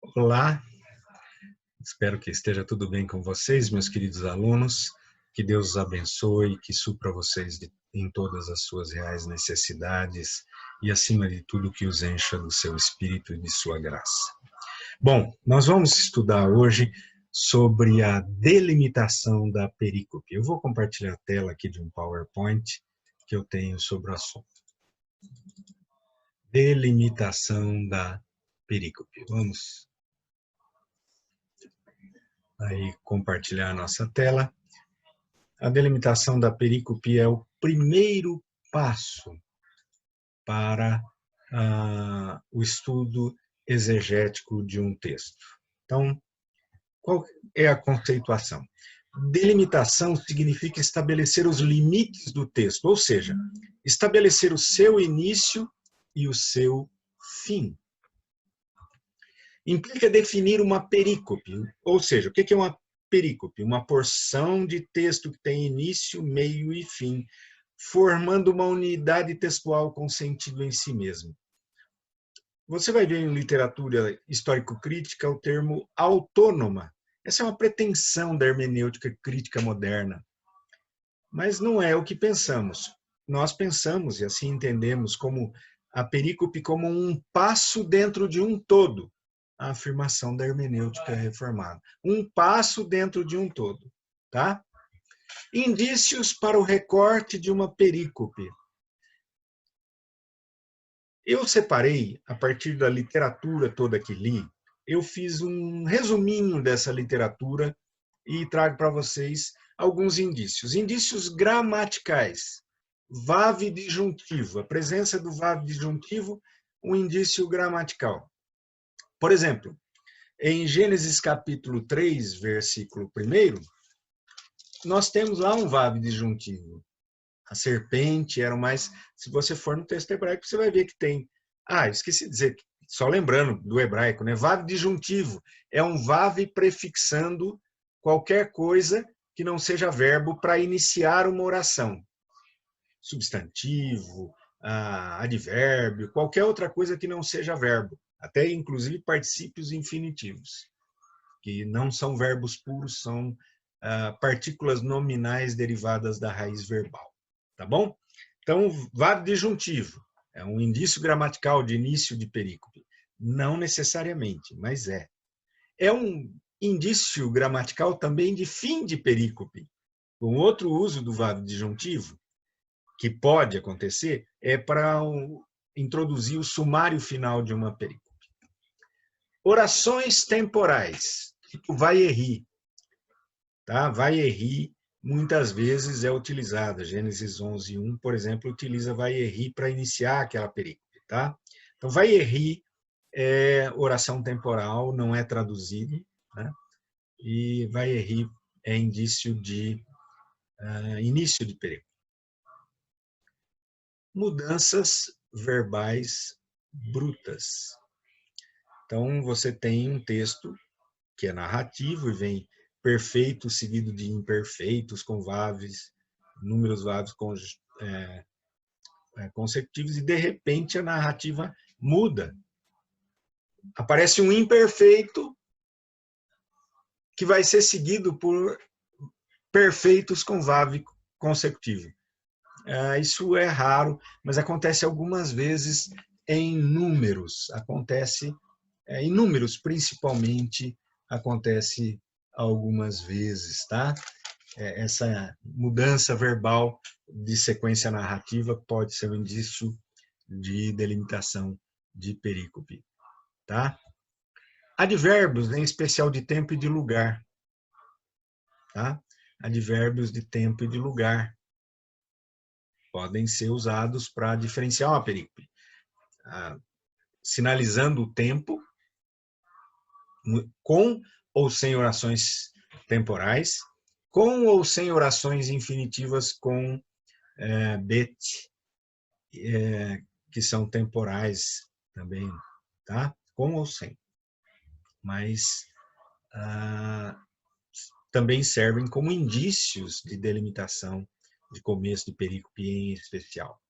Olá, espero que esteja tudo bem com vocês, meus queridos alunos. Que Deus os abençoe, que supra vocês em todas as suas reais necessidades e, acima de tudo, que os encha do seu espírito e de sua graça. Bom, nós vamos estudar hoje sobre a delimitação da perícope. Eu vou compartilhar a tela aqui de um PowerPoint que eu tenho sobre o assunto. Delimitação da perícope. Vamos aí compartilhar a nossa tela. A delimitação da perícope é o primeiro passo para o estudo exegético de um texto. Então, qual é a conceituação? Delimitação significa estabelecer os limites do texto, ou seja, estabelecer o seu início e o seu fim. Implica definir uma perícope, ou seja, o que é uma perícope? Uma porção de texto que tem início, meio e fim, formando uma unidade textual com sentido em si mesmo. Você vai ver em literatura histórico-crítica o termo autônoma. Essa é uma pretensão da hermenêutica crítica moderna. Mas não é o que pensamos. Nós pensamos, e assim entendemos, como a perícope como um passo dentro de um todo. A afirmação da hermenêutica reformada. Um passo dentro de um todo. Tá? Indícios para o recorte de uma perícope. Eu separei, a partir da literatura toda que li, eu fiz um resuminho dessa literatura e trago para vocês alguns indícios. Indícios gramaticais. VAV disjuntivo. A presença do VAV disjuntivo, um indício gramatical. Por exemplo, em Gênesis capítulo 3, versículo 1, nós temos lá um VAV disjuntivo. A serpente era o mais... Se você for no texto hebraico, você vai ver que tem... esqueci de dizer, só lembrando do hebraico, né? VAV disjuntivo é um VAV prefixando qualquer coisa que não seja verbo para iniciar uma oração. Substantivo, advérbio, qualquer outra coisa que não seja verbo. Até, inclusive, particípios infinitivos, que não são verbos puros, são partículas nominais derivadas da raiz verbal. Tá bom? Então, VAV disjuntivo é um indício gramatical de início de perícope. Não necessariamente, mas é. É um indício gramatical também de fim de perícope. Um outro uso do VAV disjuntivo, que pode acontecer, é para introduzir o sumário final de uma perícope. Orações temporais, tipo vai-e-ri. Tá? Vai-e-ri muitas vezes é utilizada. Gênesis 11:1, por exemplo, utiliza vai-e-ri para iniciar aquela perícope. Tá? Então, vai-e-ri é oração temporal, não é traduzido, né? E vai-e-ri é indício de início de perícope. Mudanças verbais brutas. Então, você tem um texto que é narrativo e vem perfeito seguido de imperfeitos, com VAVs, números VAVs consecutivos, e de repente a narrativa muda. Aparece um imperfeito que vai ser seguido por perfeitos com VAV consecutivo. Isso é raro, mas acontece algumas vezes em números. Acontece em números, principalmente, acontece algumas vezes, tá? Essa mudança verbal de sequência narrativa pode ser um indício de delimitação de perícope, tá? Advérbios, em especial de tempo e de lugar, tá? Advérbios de tempo e de lugar podem ser usados para diferenciar uma perícope, sinalizando o tempo, com ou sem orações temporais, com ou sem orações infinitivas com bet, que são temporais também, tá? Com ou sem. Mas também servem como indícios de delimitação de começo de perícope em especial.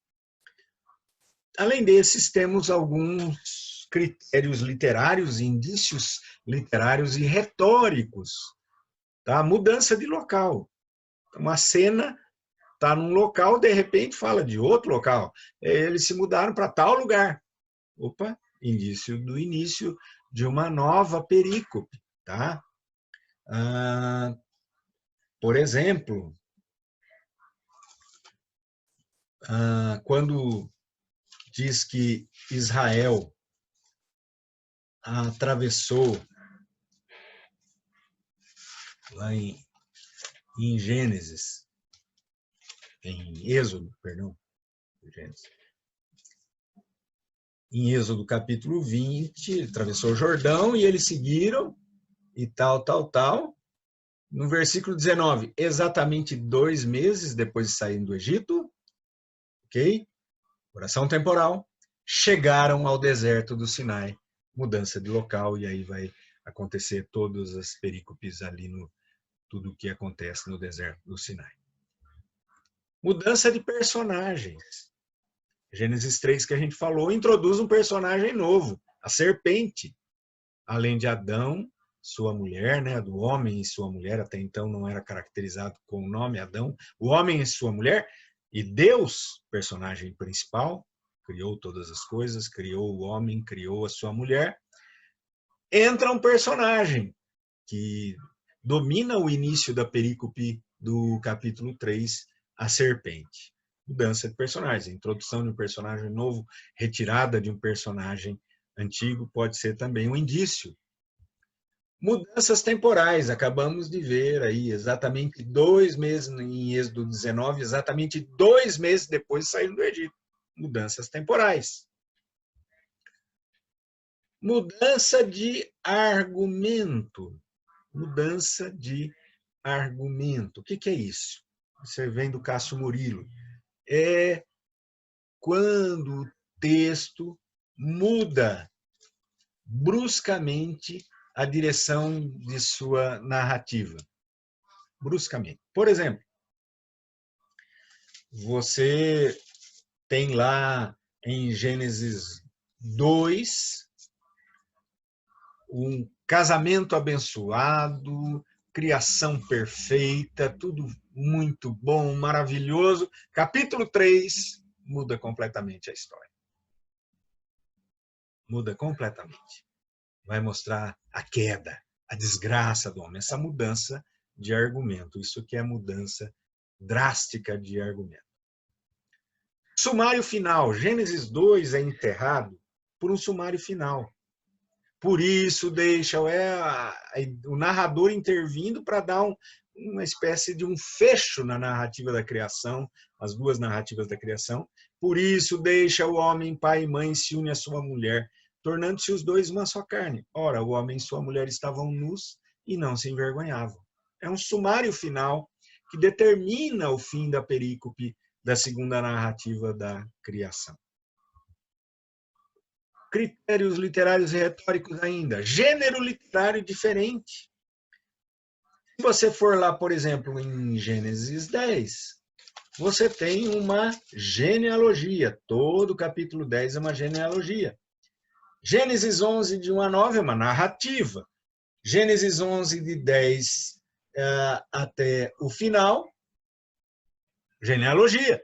Além desses, temos alguns critérios literários, indícios literários e retóricos. Tá? Mudança de local. Uma cena está num local, de repente fala de outro local. Eles se mudaram para tal lugar. Opa, indício do início de uma nova perícope. Tá? Por exemplo, quando diz que Israel atravessou lá em Gênesis, em Êxodo, perdão, Gênesis. Em Êxodo capítulo 20, atravessou o Jordão e eles seguiram e tal. No versículo 19, exatamente 2 meses depois de saírem do Egito, ok? Oração temporal, chegaram ao deserto do Sinai, mudança de local, e aí vai acontecer todas as perícopes ali no tudo o que acontece no deserto do Sinai. Mudança de personagens. Gênesis 3, que a gente falou, introduz um personagem novo, a serpente. Além de Adão, sua mulher, né, do homem e sua mulher, até então não era caracterizado com o nome Adão, o homem e sua mulher, e Deus, personagem principal, criou todas as coisas, criou o homem, criou a sua mulher. Entra um personagem que domina o início da perícope do capítulo 3, a serpente. Mudança de personagem, introdução de um personagem novo, retirada de um personagem antigo, pode ser também um indício. Mudanças temporais, acabamos de ver aí, exatamente 2 meses em Êxodo 19, exatamente 2 meses depois de sair do Egito. Mudanças temporais. Mudança de argumento. Mudança de argumento. O que é isso? Você vem do Cássio Murilo. É quando o texto muda bruscamente a direção de sua narrativa. Bruscamente. Por exemplo, você tem lá em Gênesis 2 um casamento abençoado, criação perfeita, tudo muito bom, maravilhoso. Capítulo 3 muda completamente a história. Muda completamente. Vai mostrar a queda, a desgraça do homem, essa mudança de argumento. Isso que é mudança drástica de argumento. Sumário final. Gênesis 2 é enterrado por um sumário final. Por isso deixa o narrador intervindo para dar uma espécie de um fecho na narrativa da criação, as 2 narrativas da criação. Por isso deixa o homem, pai e mãe, se une à sua mulher, tornando-se os 2 uma só carne. Ora, o homem e sua mulher estavam nus e não se envergonhavam. É um sumário final que determina o fim da perícope da segunda narrativa da criação. Critérios literários e retóricos ainda. Gênero literário diferente. Se você for lá, por exemplo, em Gênesis 10, você tem uma genealogia. Todo o capítulo 10 é uma genealogia. Gênesis 11, de 1 a 9, é uma narrativa. Gênesis 11, de 10 até o final, genealogia.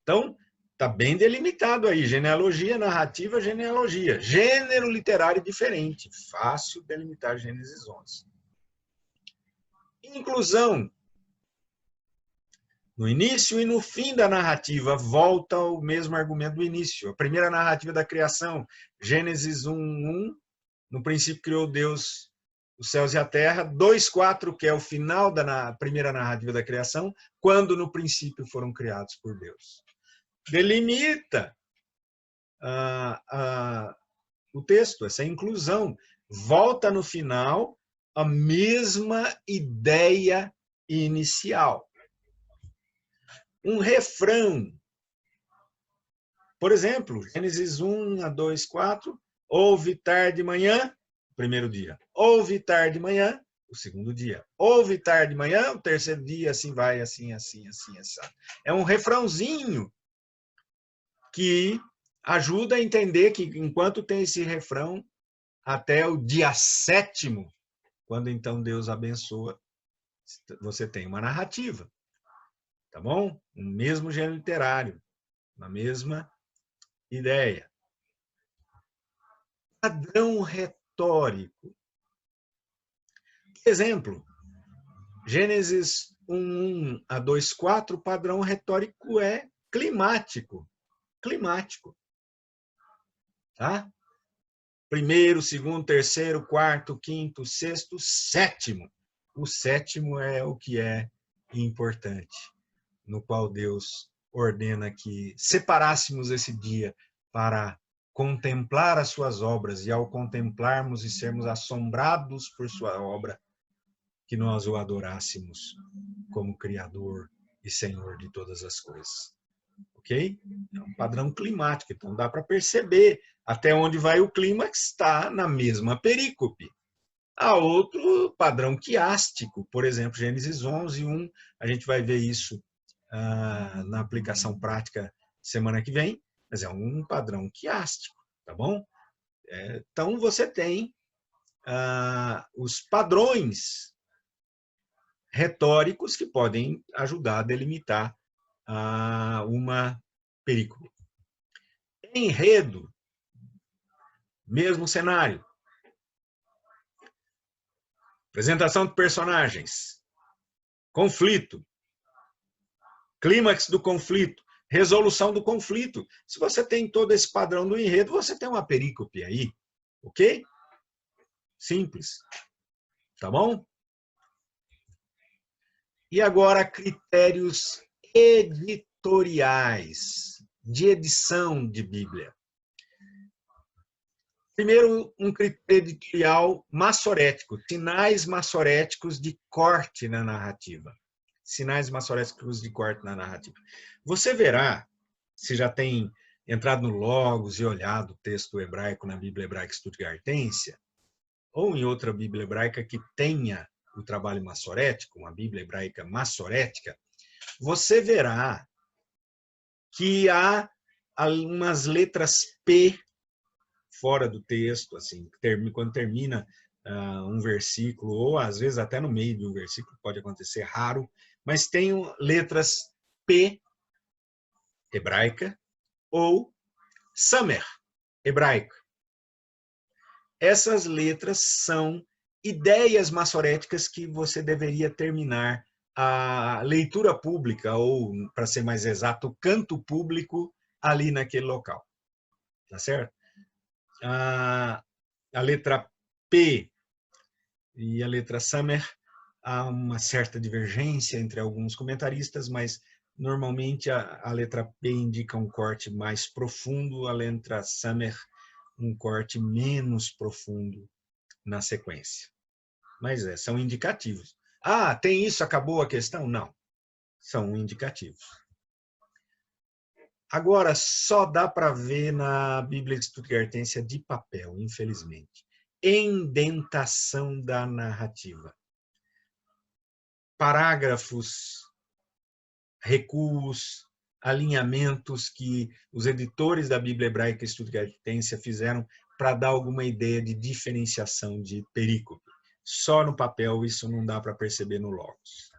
Então, está bem delimitado aí, genealogia, narrativa, genealogia. Gênero literário diferente, fácil delimitar Gênesis 11. Inclusão. No início e no fim da narrativa, volta ao mesmo argumento do início. A primeira narrativa da criação, Gênesis 1:1, no princípio criou Deus os céus e a terra. 2:4, que é o final da primeira narrativa da criação, quando no princípio foram criados por Deus. Delimita o texto, essa inclusão. Volta no final a mesma ideia inicial. Um refrão. Por exemplo, Gênesis 1 a 2, 4. Houve tarde de manhã, o primeiro dia. Houve tarde de manhã, o segundo dia. Houve tarde de manhã, o terceiro dia, assim vai, assim. É um refrãozinho que ajuda a entender que enquanto tem esse refrão, até o dia 7º, quando então Deus abençoa, você tem uma narrativa, tá bom? Um mesmo gênero literário, uma mesma ideia. Padrão retórico. Exemplo, Gênesis 1:1 a 2:4, padrão retórico é climático. Climático. Tá? Primeiro, segundo, terceiro, quarto, quinto, sexto, sétimo. O sétimo é o que é importante, no qual Deus ordena que separássemos esse dia para contemplar as suas obras, e ao contemplarmos e sermos assombrados por sua obra, que nós o adorássemos como Criador e Senhor de todas as coisas. Ok? É um padrão climático, então dá para perceber até onde vai o clímax, está na mesma perícope. Há outro padrão quiástico, por exemplo, Gênesis 11:1, a gente vai ver isso na aplicação prática semana que vem, mas é um padrão quiástico, tá bom? Então você tem os padrões retóricos que podem ajudar a delimitar uma perícope. Enredo, mesmo cenário. Apresentação de personagens. Conflito. Clímax do conflito. Resolução do conflito. Se você tem todo esse padrão do enredo, você tem uma perícope aí. Ok? Simples. Tá bom? E agora, critérios editoriais de edição de Bíblia. Primeiro, um critério editorial massorético, sinais massoréticos de corte na narrativa. Sinais massoréticos de corte na narrativa. Você verá, se já tem entrado no Logos e olhado o texto hebraico na Bíblia Hebraica Stuttgartensia, ou em outra Bíblia hebraica que tenha o trabalho massorético, uma Bíblia hebraica massorética, você verá que há umas letras P fora do texto, assim, quando termina um versículo, ou às vezes até no meio de um versículo, pode acontecer, raro, mas tem letras P, hebraica, ou Samer, hebraico. Essas letras são ideias massoréticas que você deveria terminar a leitura pública, ou, para ser mais exato, o canto público ali naquele local. Tá certo? A letra P e a letra Samer, há uma certa divergência entre alguns comentaristas, mas normalmente a letra P indica um corte mais profundo, a letra Samer um corte menos profundo na sequência. Mas são indicativos. Ah, tem isso, acabou a questão? Não. São indicativos. Agora, só dá para ver na Bíblia Stuttgartensia de papel, infelizmente. Indentação da narrativa. Parágrafos, recuos, alinhamentos que os editores da Bíblia Hebraica Stuttgartensia fizeram para dar alguma ideia de diferenciação de perícope. Só no papel isso não dá para perceber no Logos.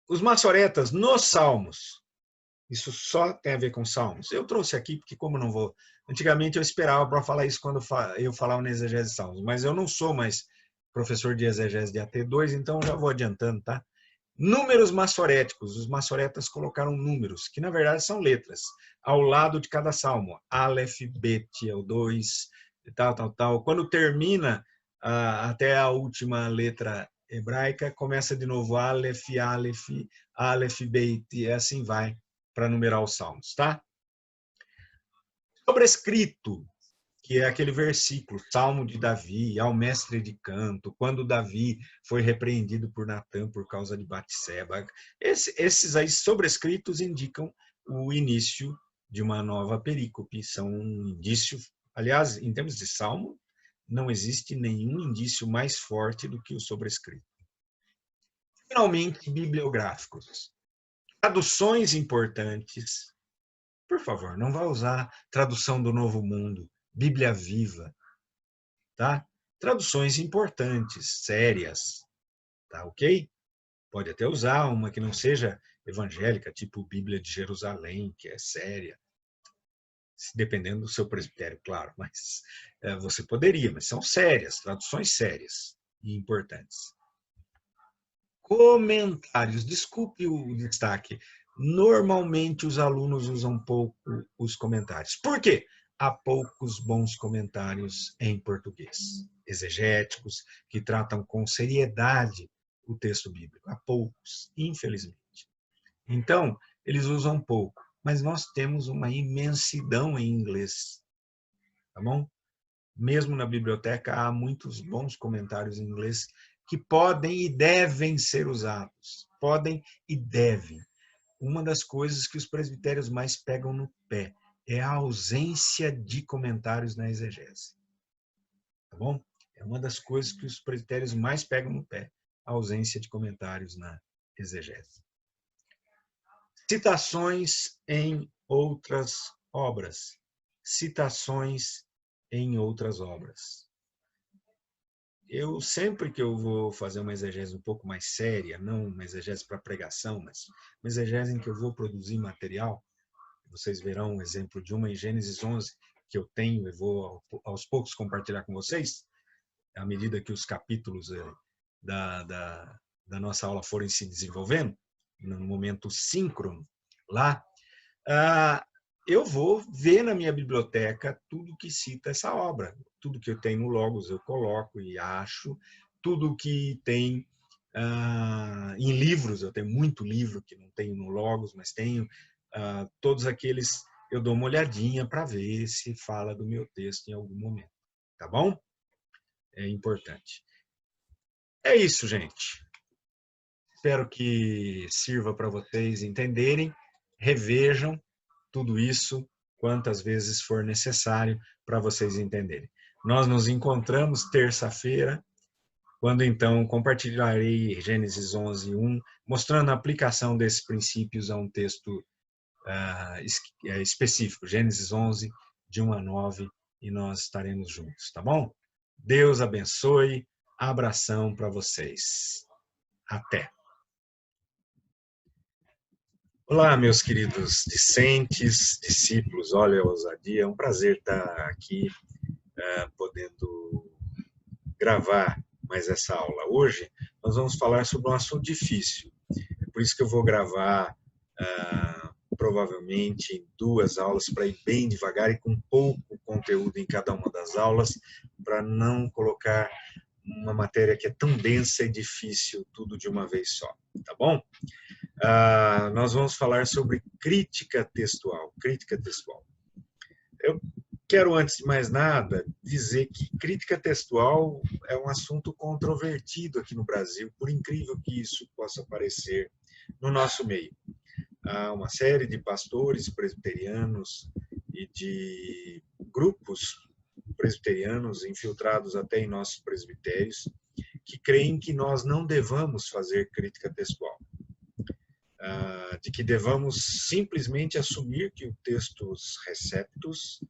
Os massoretas nos Salmos, isso só tem a ver com Salmos. Eu trouxe aqui porque como não vou... Antigamente eu esperava para falar isso quando eu falava na exegese de Salmos, mas eu não sou mais professor de exegese de AT2, então já vou adiantando, tá? Números massoréticos. Os massoretas colocaram números, que na verdade são letras, ao lado de cada salmo. Aleph, Bet, é o 2, tal. Quando termina até a última letra hebraica, começa de novo Aleph, Bet, e assim vai para numerar os salmos, tá? Sobrescrito, que é aquele versículo, Salmo de Davi, ao mestre de canto, quando Davi foi repreendido por Natã por causa de Batseba. Esses aí sobrescritos indicam o início de uma nova perícope, são um indício, aliás, em termos de Salmo, não existe nenhum indício mais forte do que o sobrescrito. Finalmente, bibliográficos. Traduções importantes, por favor, não vá usar tradução do Novo Mundo, Bíblia Viva, tá? Traduções importantes, sérias, tá ok? Pode até usar uma que não seja evangélica, tipo Bíblia de Jerusalém, que é séria, dependendo do seu presbitério, claro, mas você poderia, mas são sérias, traduções sérias e importantes. Comentários, desculpe o destaque, normalmente os alunos usam pouco os comentários. Por quê? Há poucos bons comentários em português, exegéticos, que tratam com seriedade o texto bíblico. Há poucos, infelizmente. Então, eles usam pouco, mas nós temos uma imensidão em inglês, tá bom? Mesmo na biblioteca, há muitos bons comentários em inglês que podem e devem ser usados. Podem e devem. Uma das coisas que os presbitérios mais pegam no pé é a ausência de comentários na exegese. Tá bom? É uma das coisas que os presbitérios mais pegam no pé, a ausência de comentários na exegese. Citações em outras obras. Citações em outras obras. Eu sempre que eu vou fazer uma exegese um pouco mais séria, não uma exegese para pregação, mas uma exegese em que eu vou produzir material, vocês verão um exemplo de uma em Gênesis 11 que eu tenho e vou aos poucos compartilhar com vocês, à medida que os capítulos da nossa aula forem se desenvolvendo, no momento síncrono lá, eu vou ver na minha biblioteca tudo que cita essa obra. Tudo que eu tenho no Logos eu coloco e acho. Tudo que tem em livros, eu tenho muito livro que não tenho no Logos, mas tenho. Todos aqueles eu dou uma olhadinha para ver se fala do meu texto em algum momento. Tá bom? É importante. É isso, gente. Espero que sirva para vocês entenderem, revejam tudo isso quantas vezes for necessário para vocês entenderem. Nós nos encontramos terça-feira, quando então compartilharei Gênesis 11:1, mostrando a aplicação desses princípios a um texto específico, Gênesis 11, de 1 a 9, e nós estaremos juntos, tá bom? Deus abençoe, abração para vocês. Até! Olá, meus queridos discentes, discípulos, olha a ousadia, é um prazer estar aqui podendo gravar mais essa aula. Hoje nós vamos falar sobre um assunto difícil, é por isso que eu vou gravar provavelmente em 2 aulas para ir bem devagar e com pouco conteúdo em cada uma das aulas, para não colocar uma matéria que é tão densa e difícil tudo de uma vez só, tá bom? Nós vamos falar sobre crítica textual. Crítica textual. Eu quero, antes de mais nada, dizer que crítica textual é um assunto controvertido aqui no Brasil, por incrível que isso possa parecer no nosso meio. Há uma série de pastores presbiterianos e de grupos presbiterianos infiltrados até em nossos presbitérios que creem que nós não devamos fazer crítica textual. De que devamos simplesmente assumir que o textos receptus,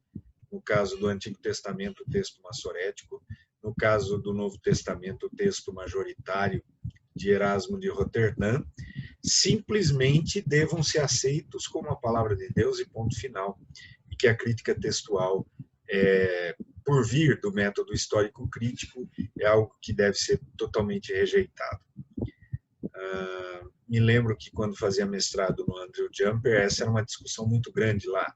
no caso do Antigo Testamento, o texto massorético, no caso do Novo Testamento, o texto majoritário de Erasmo de Roterdã, simplesmente devam ser aceitos como a palavra de Deus e ponto final, e que a crítica textual, por vir do método histórico crítico, é algo que deve ser totalmente rejeitado. Me lembro que quando fazia mestrado no Andrew Jumper, essa era uma discussão muito grande lá.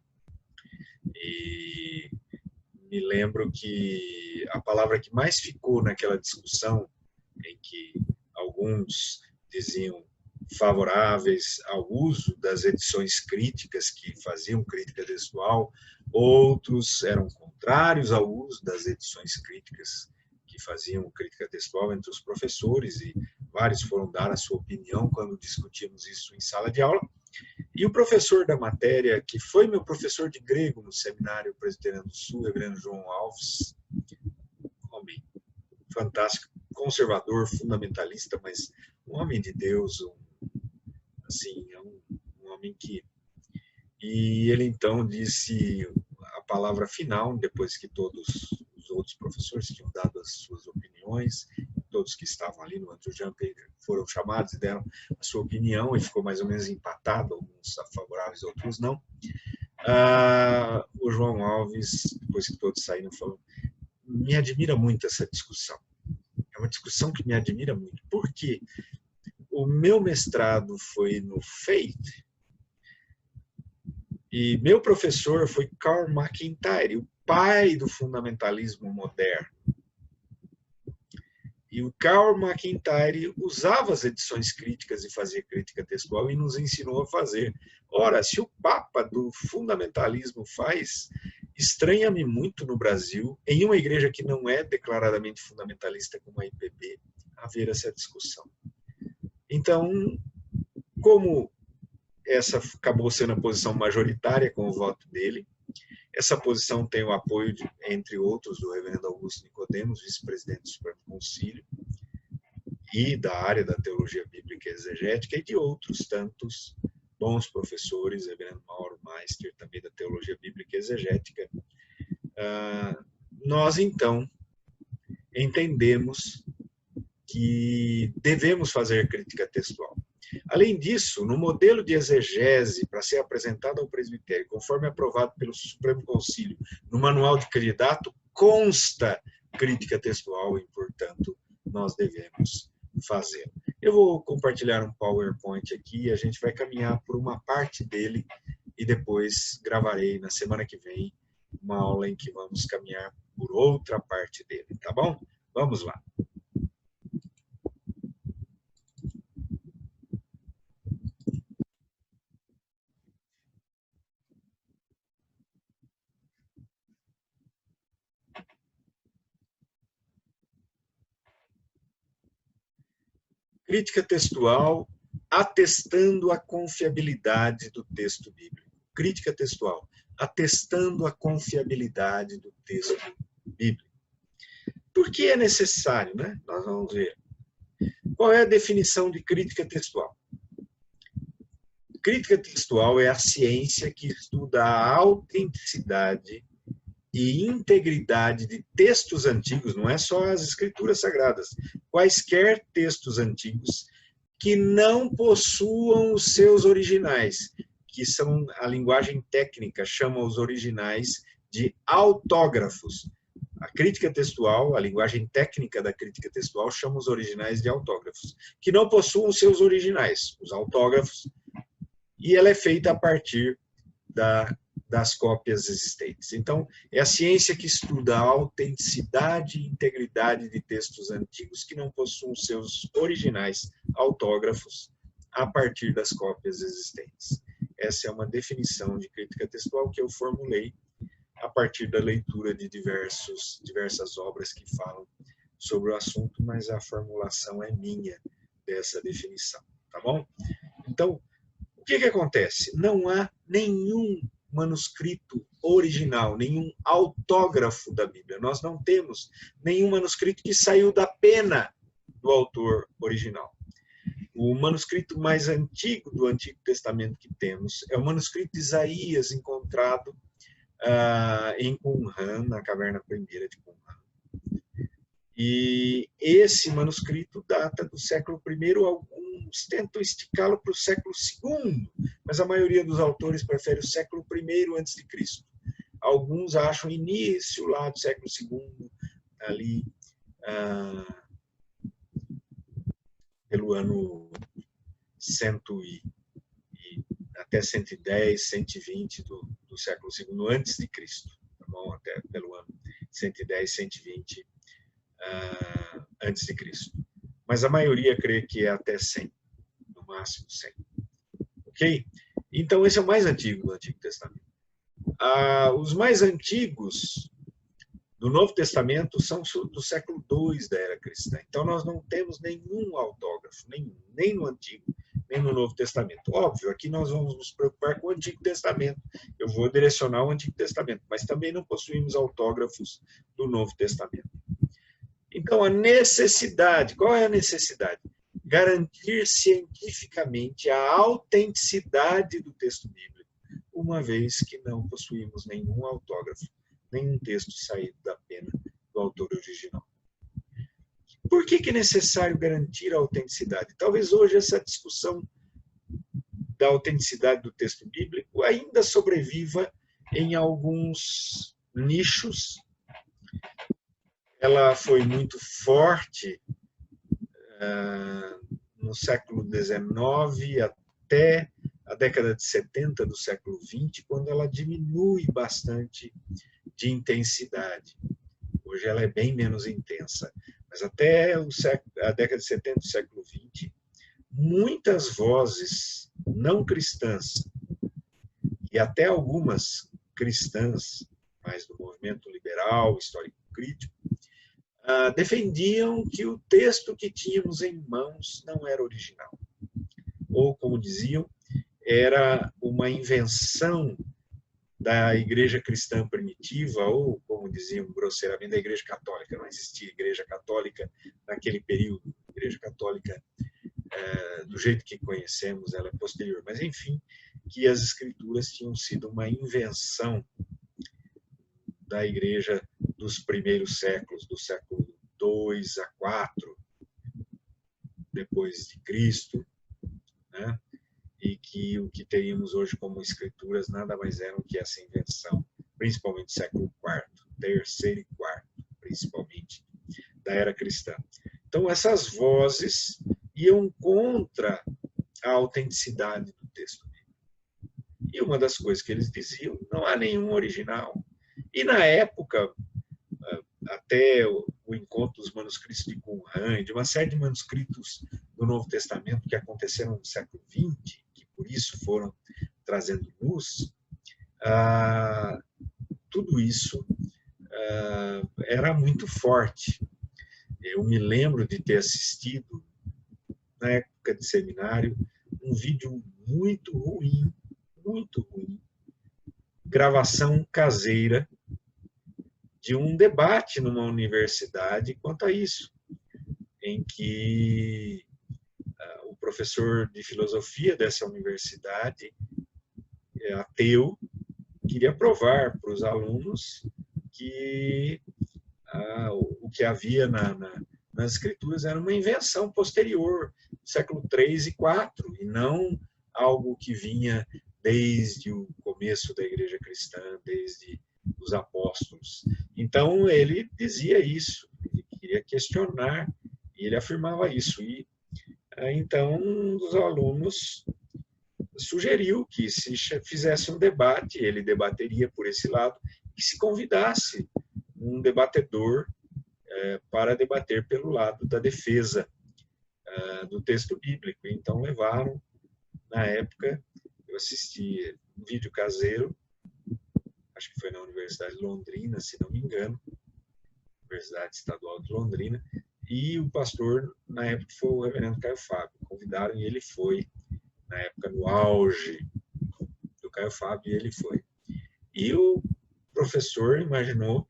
E me lembro que a palavra que mais ficou naquela discussão, em que alguns diziam favoráveis ao uso das edições críticas que faziam crítica textual, outros eram contrários ao uso das edições críticas que faziam crítica textual entre os professores, e vários foram dar a sua opinião quando discutimos isso em sala de aula. E o professor da matéria, que foi meu professor de grego no Seminário Presbiteriano do Sul, reverendo João Alves, homem fantástico, conservador, fundamentalista, mas um homem de Deus, assim, um homem que... E ele então disse a palavra final, depois que todos os outros professores tinham dado as suas opiniões, todos que estavam ali no Anti-Jump foram chamados e deram a sua opinião, e ficou mais ou menos empatado, alguns favoráveis, outros não. O João Alves, depois que todos saíram, falou: me admira muito essa discussão. É uma discussão que me admira muito. Por quê? O meu mestrado foi no FAIT, e meu professor foi Karl McIntyre, o pai do fundamentalismo moderno. E o Karl McIntyre usava as edições críticas e fazia crítica textual e nos ensinou a fazer. Ora, se o Papa do fundamentalismo faz, estranha-me muito no Brasil, em uma igreja que não é declaradamente fundamentalista como a IPB, haver essa discussão. Então, como essa acabou sendo a posição majoritária com o voto dele, essa posição tem o apoio, entre outros, do reverendo Augusto Nicodemos, vice-presidente do Supremo Concílio, e da área da teologia bíblica e exegética, e de outros tantos bons professores, reverendo Mauro Meister, também da teologia bíblica e exegética. Nós, então, entendemos que devemos fazer crítica textual. Além disso, no modelo de exegese para ser apresentado ao presbitério, conforme aprovado pelo Supremo Concílio, no manual de candidato, consta crítica textual e, portanto, nós devemos fazer. Eu vou compartilhar um PowerPoint aqui e a gente vai caminhar por uma parte dele e depois gravarei na semana que vem uma aula em que vamos caminhar por outra parte dele, tá bom? Vamos lá. Crítica textual atestando a confiabilidade do texto bíblico. Crítica textual atestando a confiabilidade do texto bíblico. Por que é necessário, né? Nós vamos ver. Qual é a definição de crítica textual? Crítica textual é a ciência que estuda a autenticidade e integridade de textos antigos, não é só as escrituras sagradas, quaisquer textos antigos que não possuam os seus originais, que são a linguagem técnica, chama os originais de autógrafos. A crítica textual, a linguagem técnica da crítica textual, chama os originais de autógrafos, que não possuam os seus originais, os autógrafos, e ela é feita a partir das cópias existentes. Então, é a ciência que estuda a autenticidade e integridade de textos antigos que não possuem seus originais autógrafos a partir das cópias existentes. Essa é uma definição de crítica textual que eu formulei a partir da leitura de diversas obras que falam sobre o assunto, mas a formulação é minha dessa definição, tá bom? Então, o que acontece? Não há nenhum manuscrito original, nenhum autógrafo da Bíblia. Nós não temos nenhum manuscrito que saiu da pena do autor original. O manuscrito mais antigo do Antigo Testamento que temos é o manuscrito de Isaías, encontrado em Qumran, na caverna primeira de Qumran. E esse manuscrito data do século I, alguns tentam esticá-lo para o século II, mas a maioria dos autores prefere o século I antes de Cristo. Alguns acham início lá do século II, ali pelo ano 100 até 110, 120 do século II antes de Cristo, tá bom? Até pelo ano 110, 120 antes de Cristo. Mas a maioria crê que é até 100, no máximo 100. Ok? Então, esse é o mais antigo do Antigo Testamento. Os mais antigos do Novo Testamento são do século II da era cristã. Então, nós não temos nenhum autógrafo, nem no Antigo, nem no Novo Testamento. Óbvio, aqui nós vamos nos preocupar com o Antigo Testamento. Eu vou direcionar o Antigo Testamento, mas também não possuímos autógrafos do Novo Testamento. Então, a necessidade, qual é a necessidade? Garantir cientificamente a autenticidade do texto bíblico o uma vez que não possuímos nenhum autógrafo, nenhum texto saído da pena do autor original. Por que é necessário garantir a autenticidade? Talvez hoje essa discussão da autenticidade do texto bíblico ainda sobreviva em alguns nichos. Ela foi muito forte no século XIX até a década de 70 do século XX, quando ela diminui bastante de intensidade. Hoje ela é bem menos intensa, mas até a década de 70 do século XX, muitas vozes não cristãs, e até algumas cristãs, mais do movimento liberal, histórico-crítico, defendiam que o texto que tínhamos em mãos não era original. Ou, como diziam, era uma invenção da igreja cristã primitiva, ou, como diziam grosseiramente, da igreja católica. Não existia igreja católica naquele período. A igreja católica, do jeito que conhecemos, ela é posterior. Mas, enfim, que as escrituras tinham sido uma invenção da igreja dos primeiros séculos, do século 2 a 4 depois de Cristo, né? E que o que teríamos hoje como escrituras nada mais eram que essa invenção, principalmente do século IV, terceiro e quarto, principalmente, da era cristã. Então, essas vozes iam contra a autenticidade do texto. E uma das coisas que eles diziam, não há nenhum original. E na época, até o encontro dos manuscritos de Qumran, de uma série de manuscritos do Novo Testamento que aconteceram no século XX, que por isso foram trazendo luz, tudo isso era muito forte. Eu me lembro de ter assistido, na época de seminário, um vídeo muito ruim, gravação caseira, de um debate numa universidade quanto a isso, em que o professor de filosofia dessa universidade, ateu, queria provar para os alunos que o que havia nas escrituras era uma invenção posterior, século 3 e 4, e não algo que vinha desde o começo da igreja cristã, desde os apóstolos. Então, ele dizia isso, ele queria questionar, e ele afirmava isso. E então, um dos alunos sugeriu que se fizesse um debate, ele debateria por esse lado, que se convidasse um debatedor para debater pelo lado da defesa do texto bíblico. Então, levaram, na época, eu assisti um vídeo caseiro, acho que foi na Universidade de Londrina, se não me engano, Universidade Estadual de Londrina, e o pastor, na época, foi o reverendo Caio Fábio. Convidaram e ele foi, na época, no auge do Caio Fábio, e ele foi. E o professor imaginou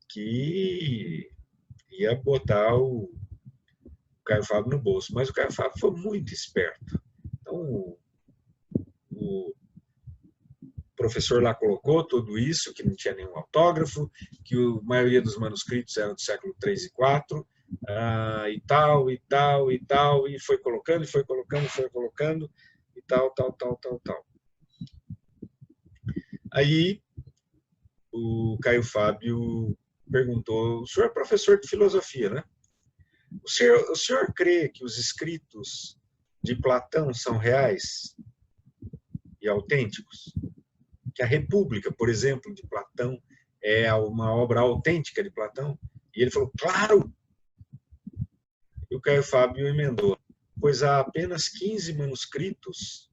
que ia botar o Caio Fábio no bolso, mas o Caio Fábio foi muito esperto. Então, o professor lá colocou tudo isso, que não tinha nenhum autógrafo, que a maioria dos manuscritos eram do século 3 e 4, e tal, e tal, e tal, e foi colocando, e foi colocando, e tal. Aí o Caio Fábio perguntou, o senhor é professor de filosofia, né? O senhor crê que os escritos de Platão são reais e autênticos? Que a República, por exemplo, de Platão, é uma obra autêntica de Platão? E ele falou, claro! E o Caio Fábio emendou, pois há apenas 15 manuscritos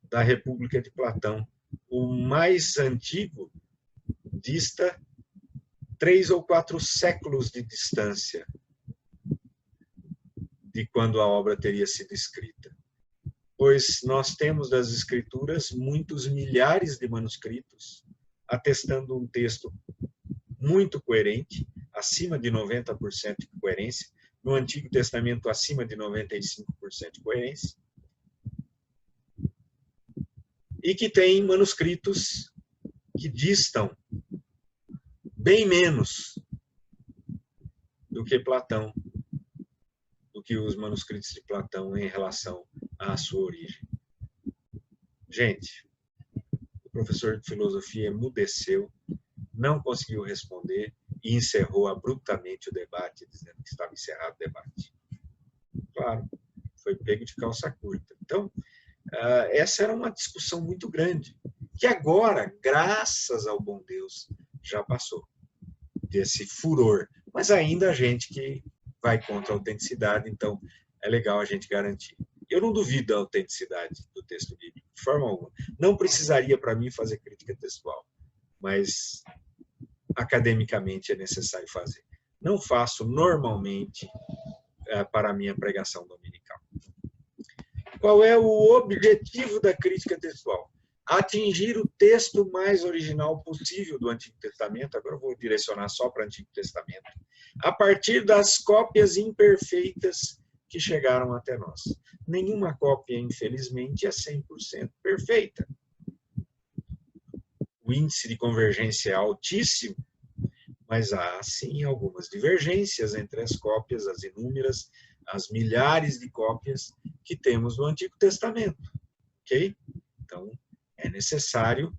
da República de Platão. O mais antigo dista 3 ou 4 séculos de distância de quando a obra teria sido escrita. Pois nós temos das escrituras muitos milhares de manuscritos atestando um texto muito coerente, acima de 90% de coerência, no Antigo Testamento acima de 95% de coerência. e que tem manuscritos que distam bem menos do que Platão, do que os manuscritos de Platão em relação à sua origem. Gente, o professor de filosofia emudeceu, não conseguiu responder e encerrou abruptamente o debate, dizendo que estava encerrado o debate. Claro, foi pego de calça curta. Então, essa era uma discussão muito grande, que agora, graças ao bom Deus, já passou desse furor. Mas ainda há gente que vai contra a autenticidade, então é legal a gente garantir. Eu não duvido da autenticidade do texto bíblico, de forma alguma. Não precisaria, para mim, fazer crítica textual, mas academicamente é necessário fazer. Não faço normalmente para a minha pregação dominical. Qual é o objetivo da crítica textual? Atingir o texto mais original possível do Antigo Testamento, agora eu vou direcionar só para o Antigo Testamento, a partir das cópias imperfeitas que chegaram até nós. Nenhuma cópia, infelizmente, é 100% perfeita. O índice de convergência é altíssimo, mas há, sim, algumas divergências entre as cópias, as inúmeras, as milhares de cópias que temos do Antigo Testamento. Ok? Então, é necessário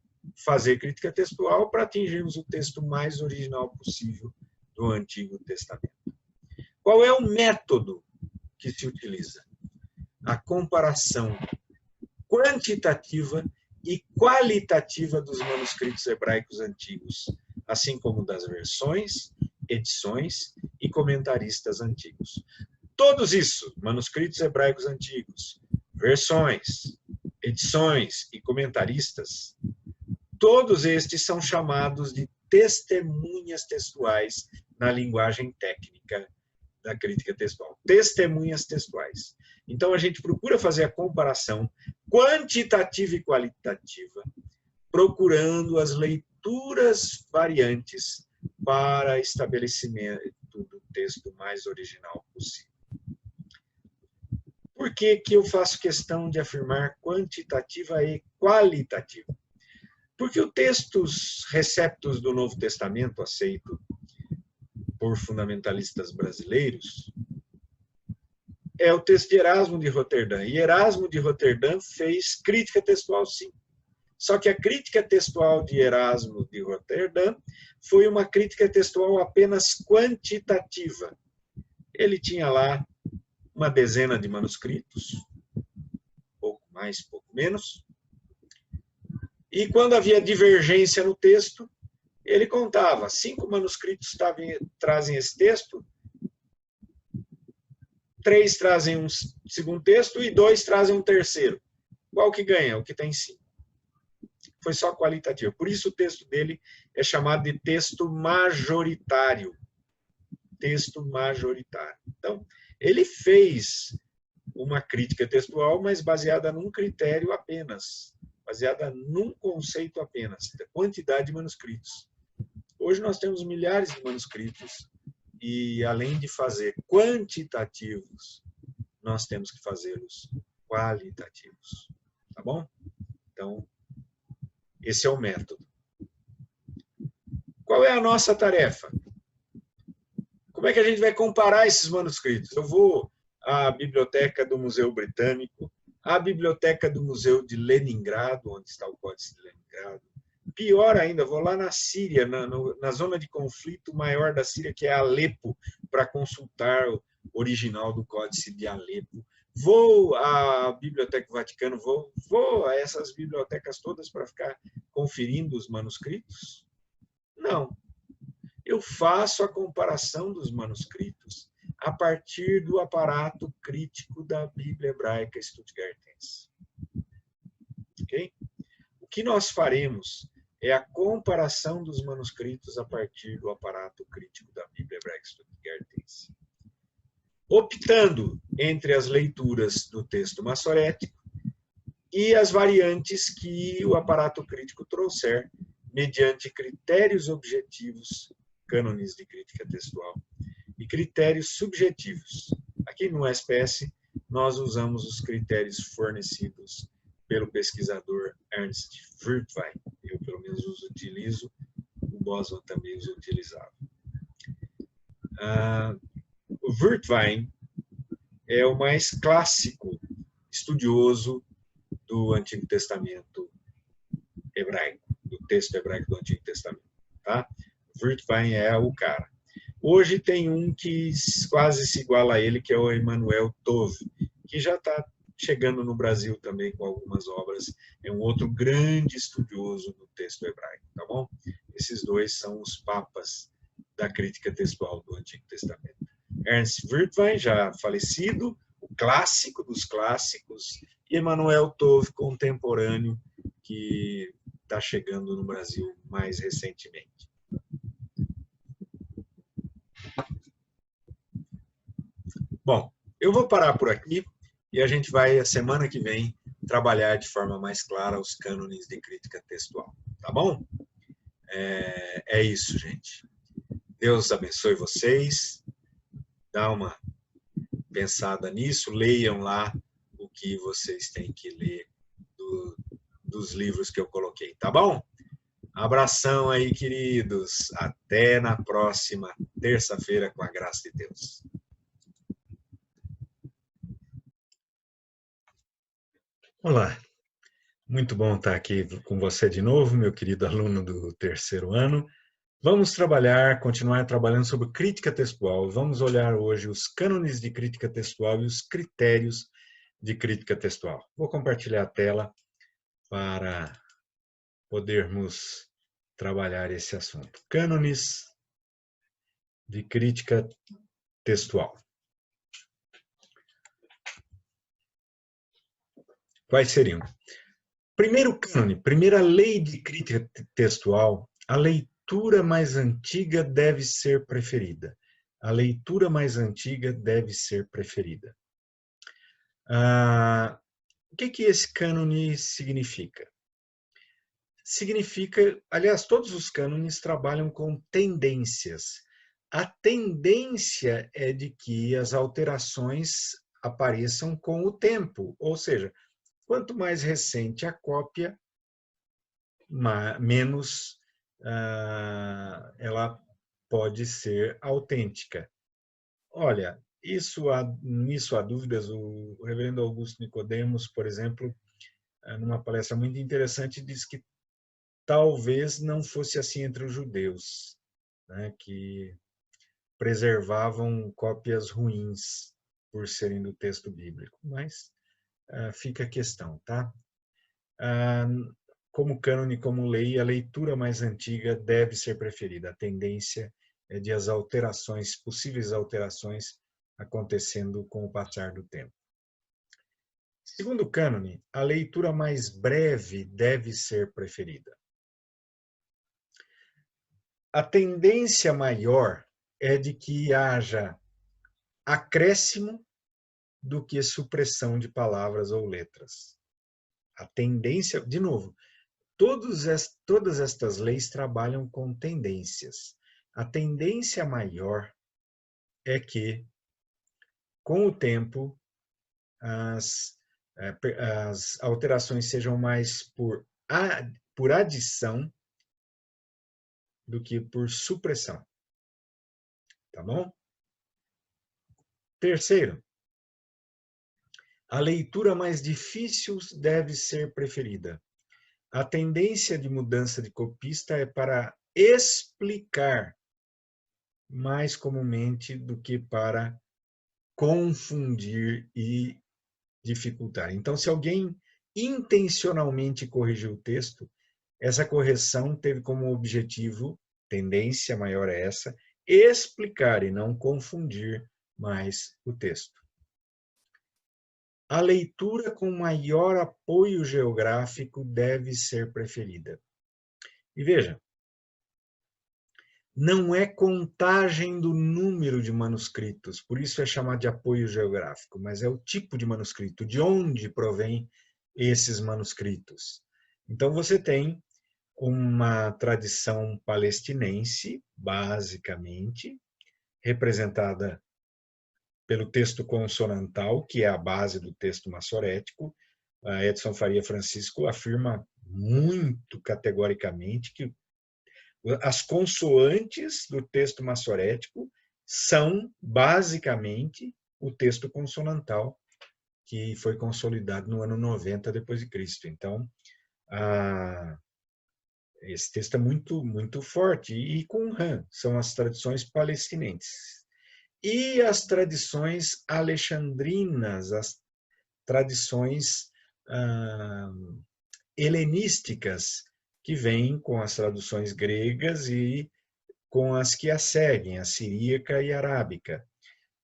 fazer crítica textual para atingirmos o texto mais original possível do Antigo Testamento. Qual é o método que se utiliza? A comparação quantitativa e qualitativa dos manuscritos hebraicos antigos, assim como das versões, edições e comentaristas antigos. Todos isso, manuscritos hebraicos antigos, versões, edições e comentaristas, todos estes são chamados de testemunhas textuais na linguagem técnica da crítica textual. Testemunhas textuais. Então, a gente procura fazer a comparação quantitativa e qualitativa, procurando as leituras variantes para estabelecimento do texto mais original possível. Por que que eu faço questão de afirmar quantitativa e qualitativa? Porque os textos receptos do Novo Testamento, aceito por fundamentalistas brasileiros, é o texto de Erasmo de Roterdã. E Erasmo de Roterdã fez crítica textual, sim. Só que a crítica textual de Erasmo de Roterdã foi uma crítica textual apenas quantitativa. Ele tinha lá uma dezena de manuscritos, pouco mais, pouco menos. E quando havia divergência no texto, ele contava, 5 manuscritos trazem esse texto, 3 trazem um segundo texto e 2 trazem um terceiro. Qual que ganha? O que tem 5. Foi só qualitativo. Por isso o texto dele é chamado de texto majoritário. Texto majoritário. Então, ele fez uma crítica textual, mas baseada num critério apenas, baseada num conceito apenas, da quantidade de manuscritos. Hoje nós temos milhares de manuscritos e, além de fazer quantitativos, nós temos que fazê-los qualitativos. Tá bom? Então, esse é o método. Qual é a nossa tarefa? Como é que a gente vai comparar esses manuscritos? Eu vou à biblioteca do Museu Britânico, à biblioteca do Museu de Leningrado, onde está o Códice de Leningrado. Pior ainda, vou lá na Síria, na zona de conflito maior da Síria, que é Alepo, para consultar o original do Códice de Alepo. Vou à Biblioteca do Vaticano, vou a essas bibliotecas todas para ficar conferindo os manuscritos? Não. Eu faço a comparação dos manuscritos a partir do aparato crítico da Bíblia Hebraica Stuttgartense. Ok? O que nós faremos é a comparação dos manuscritos a partir do aparato crítico da Bíblia Hebraica Stuttgartense, optando entre as leituras do texto massorético e as variantes que o aparato crítico trouxer, mediante critérios objetivos, cânones de crítica textual, e critérios subjetivos. Aqui no SPS, nós usamos os critérios fornecidos pelo pesquisador Ernst Wirtwein. Eu, pelo menos, os utilizo, o Bosman também os utilizava. O Wirtwein é o mais clássico estudioso do Antigo Testamento hebraico, do texto hebraico do Antigo Testamento. Tá? Wirtwein é o cara. Hoje tem um que quase se iguala a ele, que é o Emanuel Tove, que já está chegando no Brasil também com algumas obras. É um outro grande estudioso do texto hebraico, tá bom? Esses dois são os papas da crítica textual do Antigo Testamento. Ernst Wirtwein, já falecido, o clássico dos clássicos, e Emanuel Tove, contemporâneo, que está chegando no Brasil mais recentemente. Bom, eu vou parar por aqui e a gente vai, a semana que vem, trabalhar de forma mais clara os cânones de crítica textual. Tá bom? É isso, gente. Deus abençoe vocês. Dá uma pensada nisso. Leiam lá o que vocês têm que ler dos livros que eu coloquei. Tá bom? Abração aí, queridos. Até na próxima terça-feira, com a graça de Deus. Olá, muito bom estar aqui com você de novo, meu querido aluno do terceiro ano. Vamos continuar trabalhando sobre crítica textual. Vamos olhar hoje os cânones de crítica textual e os critérios de crítica textual. Vou compartilhar a tela para podermos trabalhar esse assunto. Cânones de crítica textual. Quais seriam? Primeiro cânone, primeira lei de crítica textual, a leitura mais antiga deve ser preferida. A leitura mais antiga deve ser preferida. O que esse cânone significa? Significa, aliás, todos os cânones trabalham com tendências. A tendência é de que as alterações apareçam com o tempo, ou seja, quanto mais recente a cópia, menos ela pode ser autêntica. Olha, nisso há dúvidas. O reverendo Augusto Nicodemos, por exemplo, numa palestra muito interessante, diz que talvez não fosse assim entre os judeus, né, que preservavam cópias ruins por serem do texto bíblico. Mas fica a questão, tá? Como cânone, como lei, a leitura mais antiga deve ser preferida. A tendência é de as alterações, possíveis alterações, acontecendo com o passar do tempo. Segundo cânone, a leitura mais breve deve ser preferida. A tendência maior é de que haja acréscimo do que supressão de palavras ou letras. A tendência, de novo, todas estas leis trabalham com tendências. A tendência maior é que, com o tempo, as alterações sejam mais por adição do que por supressão. Tá bom? Terceiro, a leitura mais difícil deve ser preferida. A tendência de mudança de copista é para explicar mais comumente do que para confundir e dificultar. Então, se alguém intencionalmente corrigiu o texto, essa correção teve como objetivo, tendência maior é essa, explicar e não confundir mais o texto. A leitura com maior apoio geográfico deve ser preferida. E veja, não é contagem do número de manuscritos, por isso é chamado de apoio geográfico, mas é o tipo de manuscrito, de onde provém esses manuscritos. Então, você tem uma tradição palestinense, basicamente, representada pelo texto consonantal, que é a base do texto massorético. Edson Faria Francisco afirma muito categoricamente que as consoantes do texto massorético são, basicamente, o texto consonantal que foi consolidado no ano 90 depois de Cristo. Então, esse texto é muito forte. E Qumran são as tradições palestinenses. E as tradições alexandrinas, as tradições helenísticas, que vêm com as traduções gregas e com as que a seguem, a siríaca e a arábica.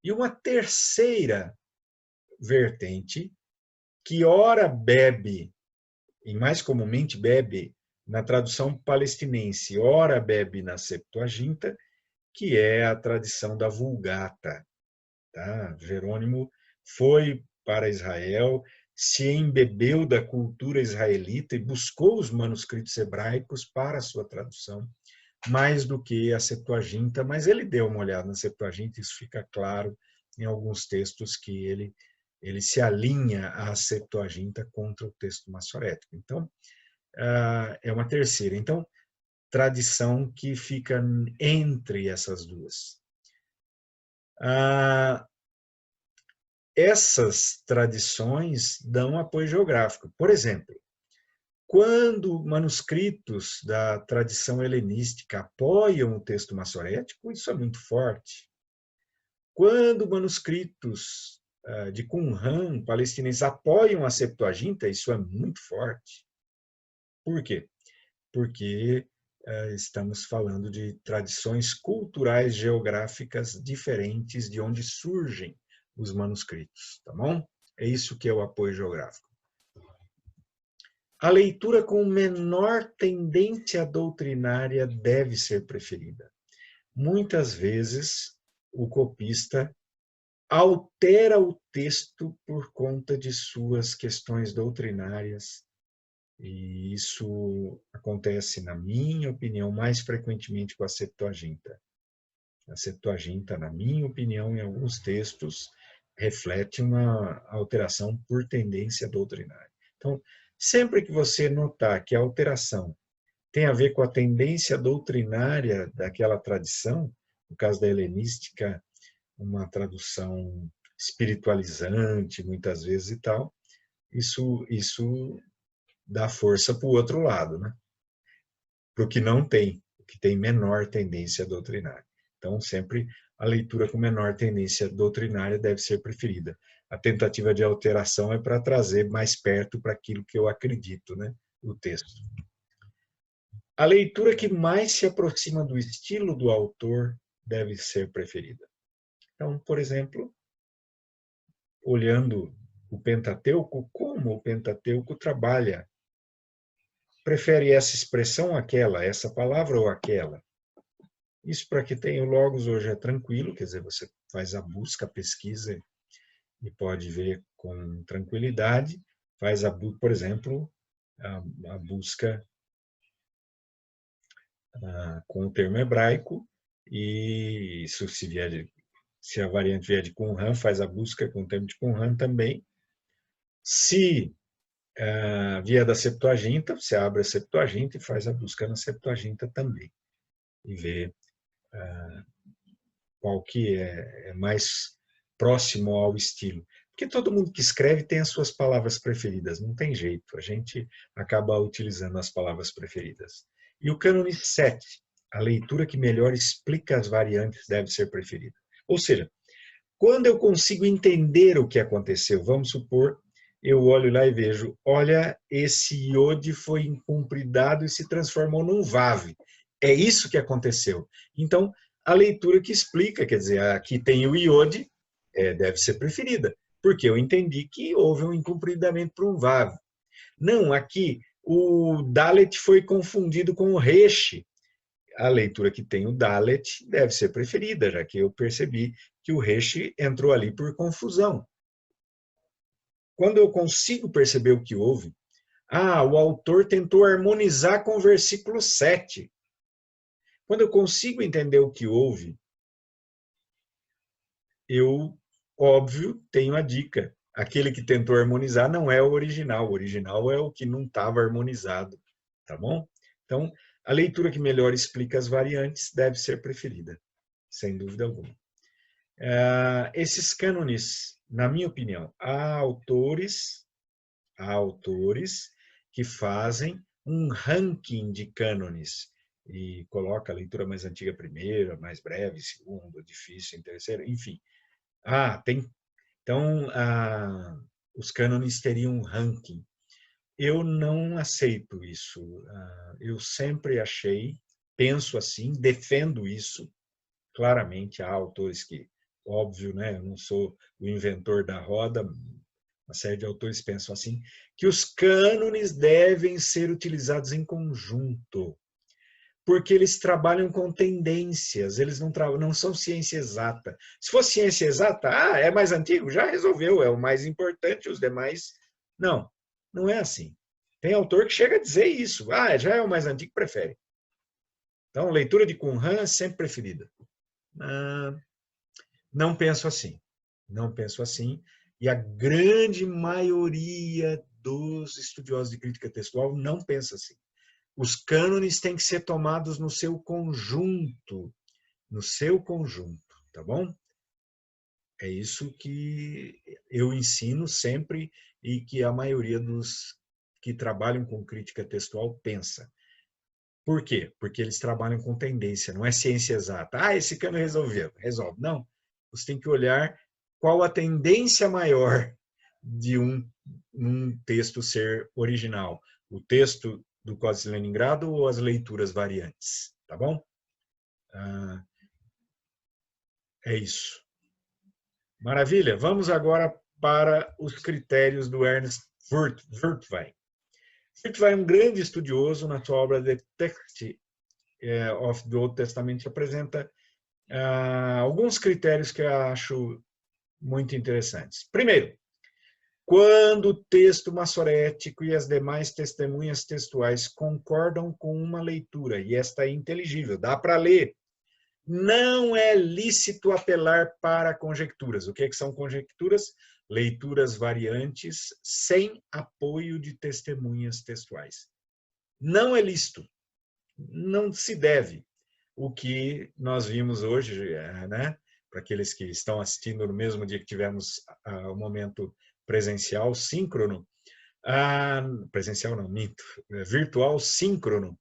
E uma terceira vertente, que ora bebe, e mais comumente bebe na tradução palestinense, ora bebe na Septuaginta, que é a tradição da Vulgata. Tá? Jerônimo foi para Israel, se embebeu da cultura israelita e buscou os manuscritos hebraicos para a sua tradução, mais do que a Septuaginta, mas ele deu uma olhada na Septuaginta, isso fica claro em alguns textos que ele se alinha à Septuaginta contra o texto massorético. Então, é uma terceira. Então, tradição que fica entre essas duas. Essas tradições dão apoio geográfico. Por exemplo, quando manuscritos da tradição helenística apoiam o texto massorético, isso é muito forte. Quando manuscritos de Qumran, palestinenses, apoiam a Septuaginta, isso é muito forte. Por quê? Porque estamos falando de tradições culturais geográficas diferentes de onde surgem os manuscritos, tá bom? É isso que é o apoio geográfico. A leitura com menor tendência doutrinária deve ser preferida. Muitas vezes, o copista altera o texto por conta de suas questões doutrinárias, e isso acontece, na minha opinião, mais frequentemente com a Septuaginta. A Septuaginta, na minha opinião, em alguns textos, reflete uma alteração por tendência doutrinária. Então, sempre que você notar que a alteração tem a ver com a tendência doutrinária daquela tradição, no caso da helenística, uma tradução espiritualizante, muitas vezes e tal, isso dá força para o outro lado, né? Para o que não tem, o que tem menor tendência doutrinária. Então, sempre a leitura com menor tendência doutrinária deve ser preferida. A tentativa de alteração é para trazer mais perto para aquilo que eu acredito, né? O texto. A leitura que mais se aproxima do estilo do autor deve ser preferida. Então, por exemplo, olhando o Pentateuco, como o Pentateuco trabalha. Prefere essa expressão ou aquela, essa palavra ou aquela? Isso para que tenha o logos hoje é tranquilo, quer dizer, você faz a busca, a pesquisa e pode ver com tranquilidade. Faz, por exemplo, a busca com o termo hebraico e se a variante vier de Qumran, faz a busca com o termo de Qumran também. Se vier da Septuaginta, você abre a Septuaginta e faz a busca na Septuaginta também. E vê qual que é mais próximo ao estilo. Porque todo mundo que escreve tem as suas palavras preferidas, não tem jeito, a gente acaba utilizando as palavras preferidas. E o cânone 7, a leitura que melhor explica as variantes deve ser preferida. Ou seja, quando eu consigo entender o que aconteceu, vamos supor, eu olho lá e vejo, olha, esse iode foi incumpridado e se transformou num vav. É isso que aconteceu. Então, a leitura que explica, quer dizer, aqui tem o iode, deve ser preferida, porque eu entendi que houve um incumpridamento para um vav. Não, aqui o dalet foi confundido com o resh. A leitura que tem o dalet deve ser preferida, já que eu percebi que o resh entrou ali por confusão. Quando eu consigo perceber o que houve, o autor tentou harmonizar com o versículo 7. Quando eu consigo entender o que houve, eu, óbvio, tenho a dica. aquele que tentou harmonizar não é o original é o que não estava harmonizado, tá bom? Então, a leitura que melhor explica as variantes deve ser preferida, sem dúvida alguma. Esses cânones, na minha opinião, há autores que fazem um ranking de cânones e coloca a leitura mais antiga primeiro, a mais breve segundo, difícil em terceiro, enfim. Então, os cânones teriam um ranking. Eu não aceito isso. Eu sempre achei, penso assim, defendo isso claramente. Há autores que, óbvio, né, eu não sou o inventor da roda, uma série de autores pensam assim, que os cânones devem ser utilizados em conjunto, porque eles trabalham com tendências, eles não são ciência exata. Se fosse ciência exata, é mais antigo, já resolveu, é o mais importante, os demais... Não, não é assim. Tem autor que chega a dizer isso, já é o mais antigo, prefere. Então, leitura de Qumran é sempre preferida. Não penso assim. Não penso assim. E a grande maioria dos estudiosos de crítica textual não pensa assim. Os cânones têm que ser tomados no seu conjunto, tá bom? É isso que eu ensino sempre e que a maioria dos que trabalham com crítica textual pensa. Por quê? Porque eles trabalham com tendência, não é ciência exata. Esse cano resolveu. Resolve. Não. Você tem que olhar qual a tendência maior de um texto ser original. O texto do Códice de Leningrado ou as leituras variantes. Tá bom? É isso. Maravilha. Vamos agora para os critérios do Ernst Werthwein. Werthwein é um grande estudioso. Na sua obra The Text of the Old Testament apresenta alguns critérios que eu acho muito interessantes. Primeiro, quando o texto massorético e as demais testemunhas textuais concordam com uma leitura, e esta é inteligível, dá para ler, não é lícito apelar para conjecturas. O que são conjecturas? Leituras variantes sem apoio de testemunhas textuais. Não é lícito. Não se deve. O que nós vimos hoje, né? Para aqueles que estão assistindo no mesmo dia que tivemos o momento presencial síncrono, presencial não, minto, virtual síncrono,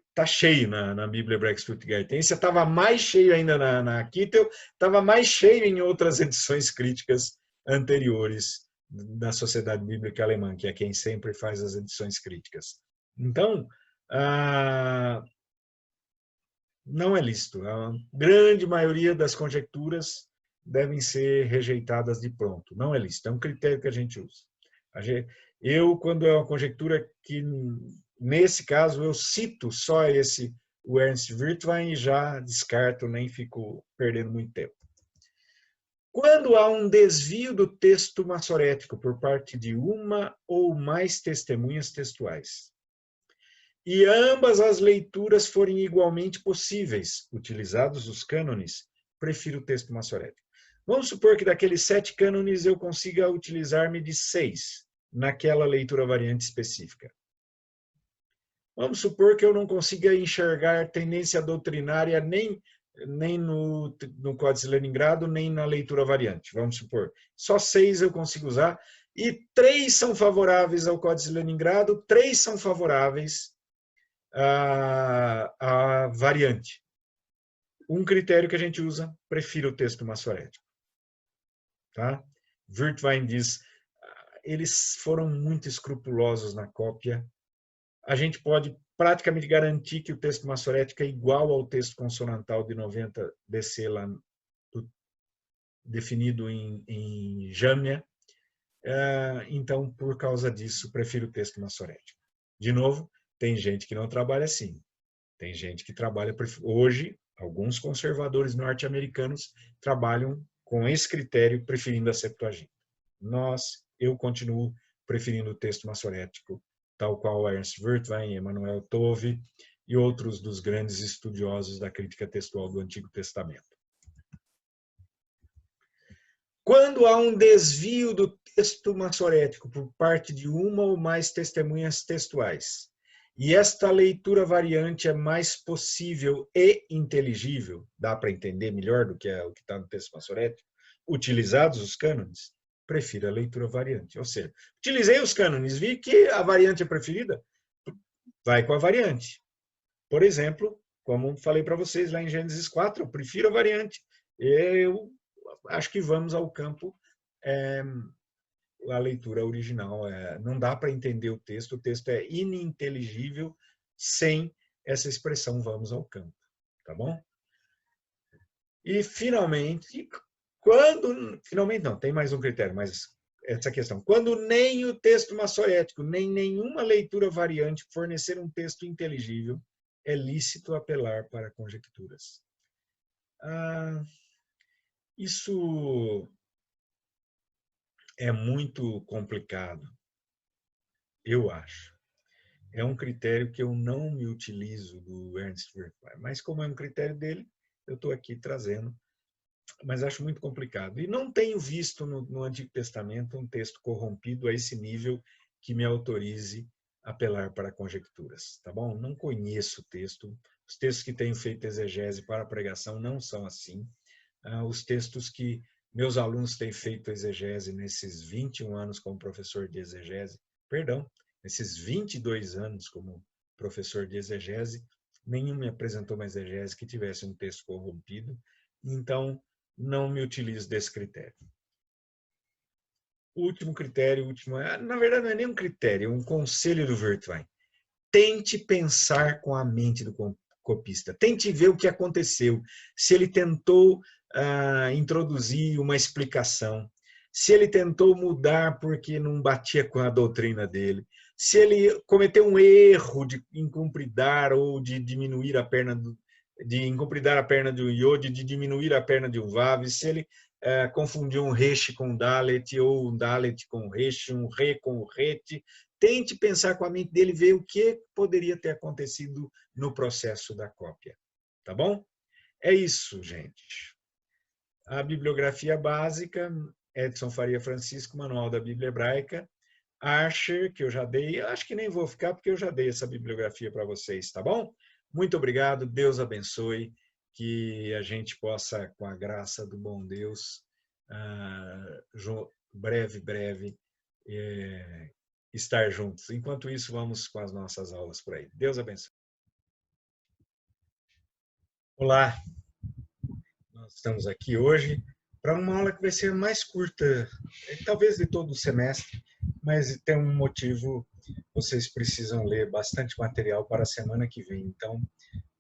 está cheio na Bíblia Hebraica Stuttgartense, estava mais cheio ainda na Kittel, estava mais cheio em outras edições críticas anteriores da Sociedade Bíblica Alemã, que é quem sempre faz as edições críticas. Então, não é lícito. A grande maioria das conjecturas devem ser rejeitadas de pronto. Não é lícito. É um critério que a gente usa. Quando é uma conjectura que, nesse caso, eu cito só o Ernst Werthwein e já descarto, nem fico perdendo muito tempo. Quando há um desvio do texto massorético por parte de uma ou mais testemunhas textuais, e ambas as leituras forem igualmente possíveis, utilizados os cânones, prefiro o texto massorético. Vamos supor que daqueles 7 cânones eu consiga utilizar-me de 6 naquela leitura variante específica. Vamos supor que eu não consiga enxergar tendência doutrinária nem no Códice de Leningrado, nem na leitura variante. Vamos supor. Só 6 eu consigo usar. E 3 são favoráveis ao Códice de Leningrado, 3 são favoráveis à variante. Um critério que a gente usa, prefiro o texto massorético. Tá? Werthwein diz, eles foram muito escrupulosos na cópia. A gente pode praticamente garantir que o texto massorético é igual ao texto consonantal de 90 BC, lá, definido em Jâmnia. Então, por causa disso, prefiro o texto massorético. De novo, tem gente que não trabalha assim. Tem gente que trabalha... Hoje, alguns conservadores norte-americanos trabalham com esse critério, preferindo a Septuaginta. Eu continuo preferindo o texto massorético, tal qual Ernst Werthwein, Emanuel Tove e outros dos grandes estudiosos da crítica textual do Antigo Testamento. Quando há um desvio do texto massorético por parte de uma ou mais testemunhas textuais, e esta leitura variante é mais possível e inteligível, dá para entender melhor do que o que está no texto massorético, utilizados os cânones, prefiro a leitura variante. Ou seja, utilizei os cânones, vi que a variante é preferida, vai com a variante. Por exemplo, como falei para vocês lá em Gênesis 4, eu prefiro a variante. Eu acho que vamos ao campo a leitura original. Não dá para entender o texto é ininteligível sem essa expressão vamos ao campo. Tá bom? E, finalmente, finalmente não, tem mais um critério, mas essa questão. Quando nem o texto massorético, nem nenhuma leitura variante fornecer um texto inteligível, é lícito apelar para conjecturas. Isso é muito complicado, eu acho. É um critério que eu não me utilizo do Ernst Wertheim, mas como é um critério dele, eu estou aqui trazendo, mas acho muito complicado. E não tenho visto no Antigo Testamento um texto corrompido a esse nível que me autorize a apelar para conjecturas, tá bom? Não conheço o texto. Os textos que tenho feito exegese para a pregação não são assim. Os textos que meus alunos têm feito exegese nesses 21 anos como professor de exegese, nesses 22 anos como professor de exegese, nenhum me apresentou uma exegese que tivesse um texto corrompido, então não me utilizo desse critério. O último critério, na verdade não é nem um critério, é um conselho do Wertheim. Tente pensar com a mente do copista, tente ver o que aconteceu, se ele tentou introduzir uma explicação, se ele tentou mudar porque não batia com a doutrina dele, se ele cometeu um erro de incumpridar ou de diminuir a perna de incumpridar a perna de um iode, de diminuir a perna de um vav, se ele confundiu um reche com um dalet, ou um dalet com um reche, um re com um rete. Tente pensar com a mente dele, ver o que poderia ter acontecido no processo da cópia. Tá bom? É isso, gente. A bibliografia básica, Edson Faria Francisco, Manual da Bíblia Hebraica, Archer, que eu já dei, acho que nem vou ficar porque eu já dei essa bibliografia para vocês, tá bom? Muito obrigado, Deus abençoe, que a gente possa, com a graça do bom Deus, breve, estar juntos. Enquanto isso, vamos com as nossas aulas por aí. Deus abençoe. Olá, nós estamos aqui hoje para uma aula que vai ser mais curta, talvez de todo o semestre, mas tem um motivo, vocês precisam ler bastante material para a semana que vem, então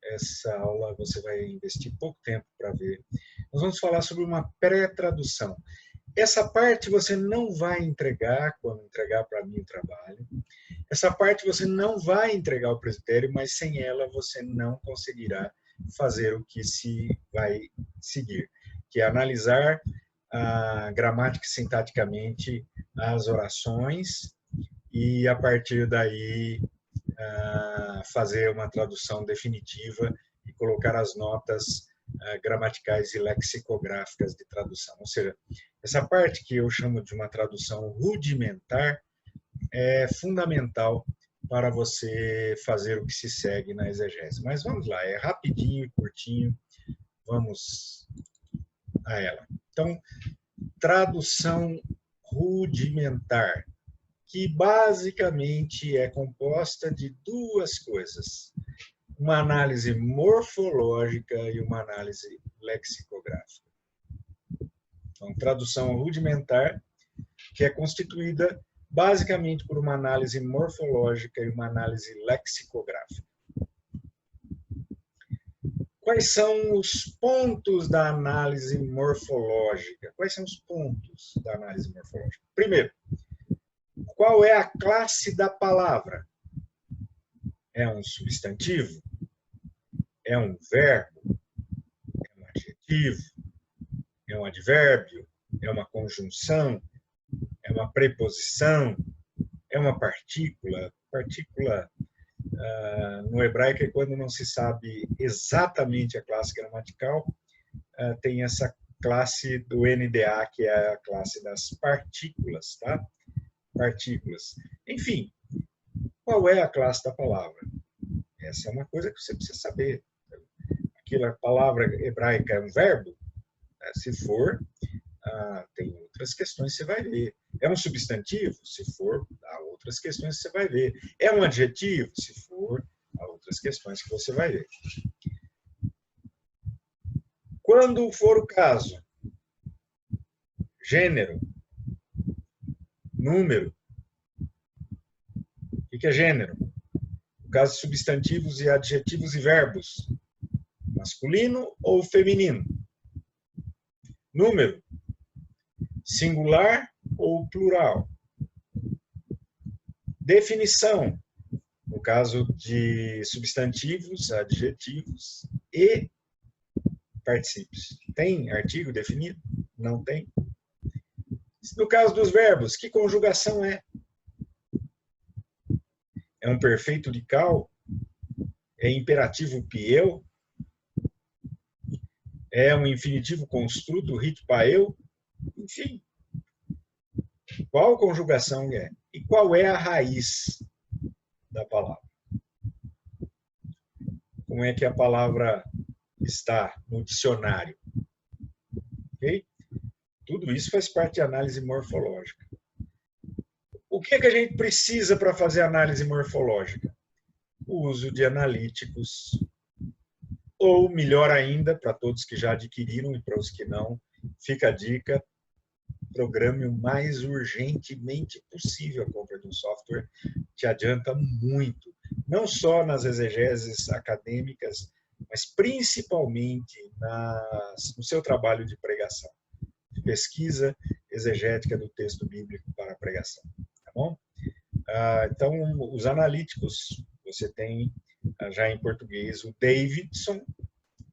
essa aula você vai investir pouco tempo para ver. Nós vamos falar sobre uma pré-tradução. Essa parte você não vai entregar quando entregar para mim o trabalho. Essa parte você não vai entregar ao presbitério, mas sem ela você não conseguirá fazer o que se vai seguir, que é analisar gramática e sintaticamente as orações e, a partir daí, fazer uma tradução definitiva e colocar as notas gramaticais e lexicográficas de tradução. Ou seja, essa parte que eu chamo de uma tradução rudimentar é fundamental para você fazer o que se segue na exegese. Mas vamos lá, é rapidinho e curtinho, vamos a ela. Então, tradução rudimentar, que basicamente é composta de duas coisas: uma análise morfológica e uma análise lexicográfica. Então, tradução rudimentar, que é constituída basicamente por uma análise morfológica e uma análise lexicográfica. Quais são os pontos da análise morfológica? Quais são os pontos da análise morfológica? Primeiro, qual é a classe da palavra? É um substantivo? É um verbo? É um adjetivo? É um advérbio? É uma conjunção? É uma preposição? É uma partícula? Partícula no hebraico é quando não se sabe exatamente a classe gramatical, tem essa classe do NDA, que é a classe das partículas, tá? Partículas. Enfim, qual é a classe da palavra? Essa é uma coisa que você precisa saber. Aquela palavra hebraica é um verbo? Se for, tem outras questões que você vai ver. É um substantivo? Se for, há outras questões que você vai ver. É um adjetivo? Se for, há outras questões que você vai ver. Quando for o caso, gênero, número. O que é gênero? No caso de substantivos e adjetivos e verbos. Masculino ou feminino? Número, singular ou plural? Definição, no caso de substantivos, adjetivos e particípios. Tem artigo definido? Não tem. No caso dos verbos, que conjugação é? É um perfeito de cal? É imperativo pieu? É um infinitivo construto, rit paeu? Enfim. Qual conjugação é? E qual é a raiz da palavra? Como é que a palavra está no dicionário? Ok? Tudo isso faz parte de análise morfológica. O que é que a gente precisa para fazer análise morfológica? O uso de analíticos, ou melhor ainda, para todos que já adquiriram e para os que não, fica a dica, programe o mais urgentemente possível a compra de um software, te adianta muito, não só nas exegeses acadêmicas, mas principalmente no seu trabalho de pregação, de pesquisa exegética do texto bíblico para a pregação. Tá bom? Então, os analíticos, você tem já em português o Davidson,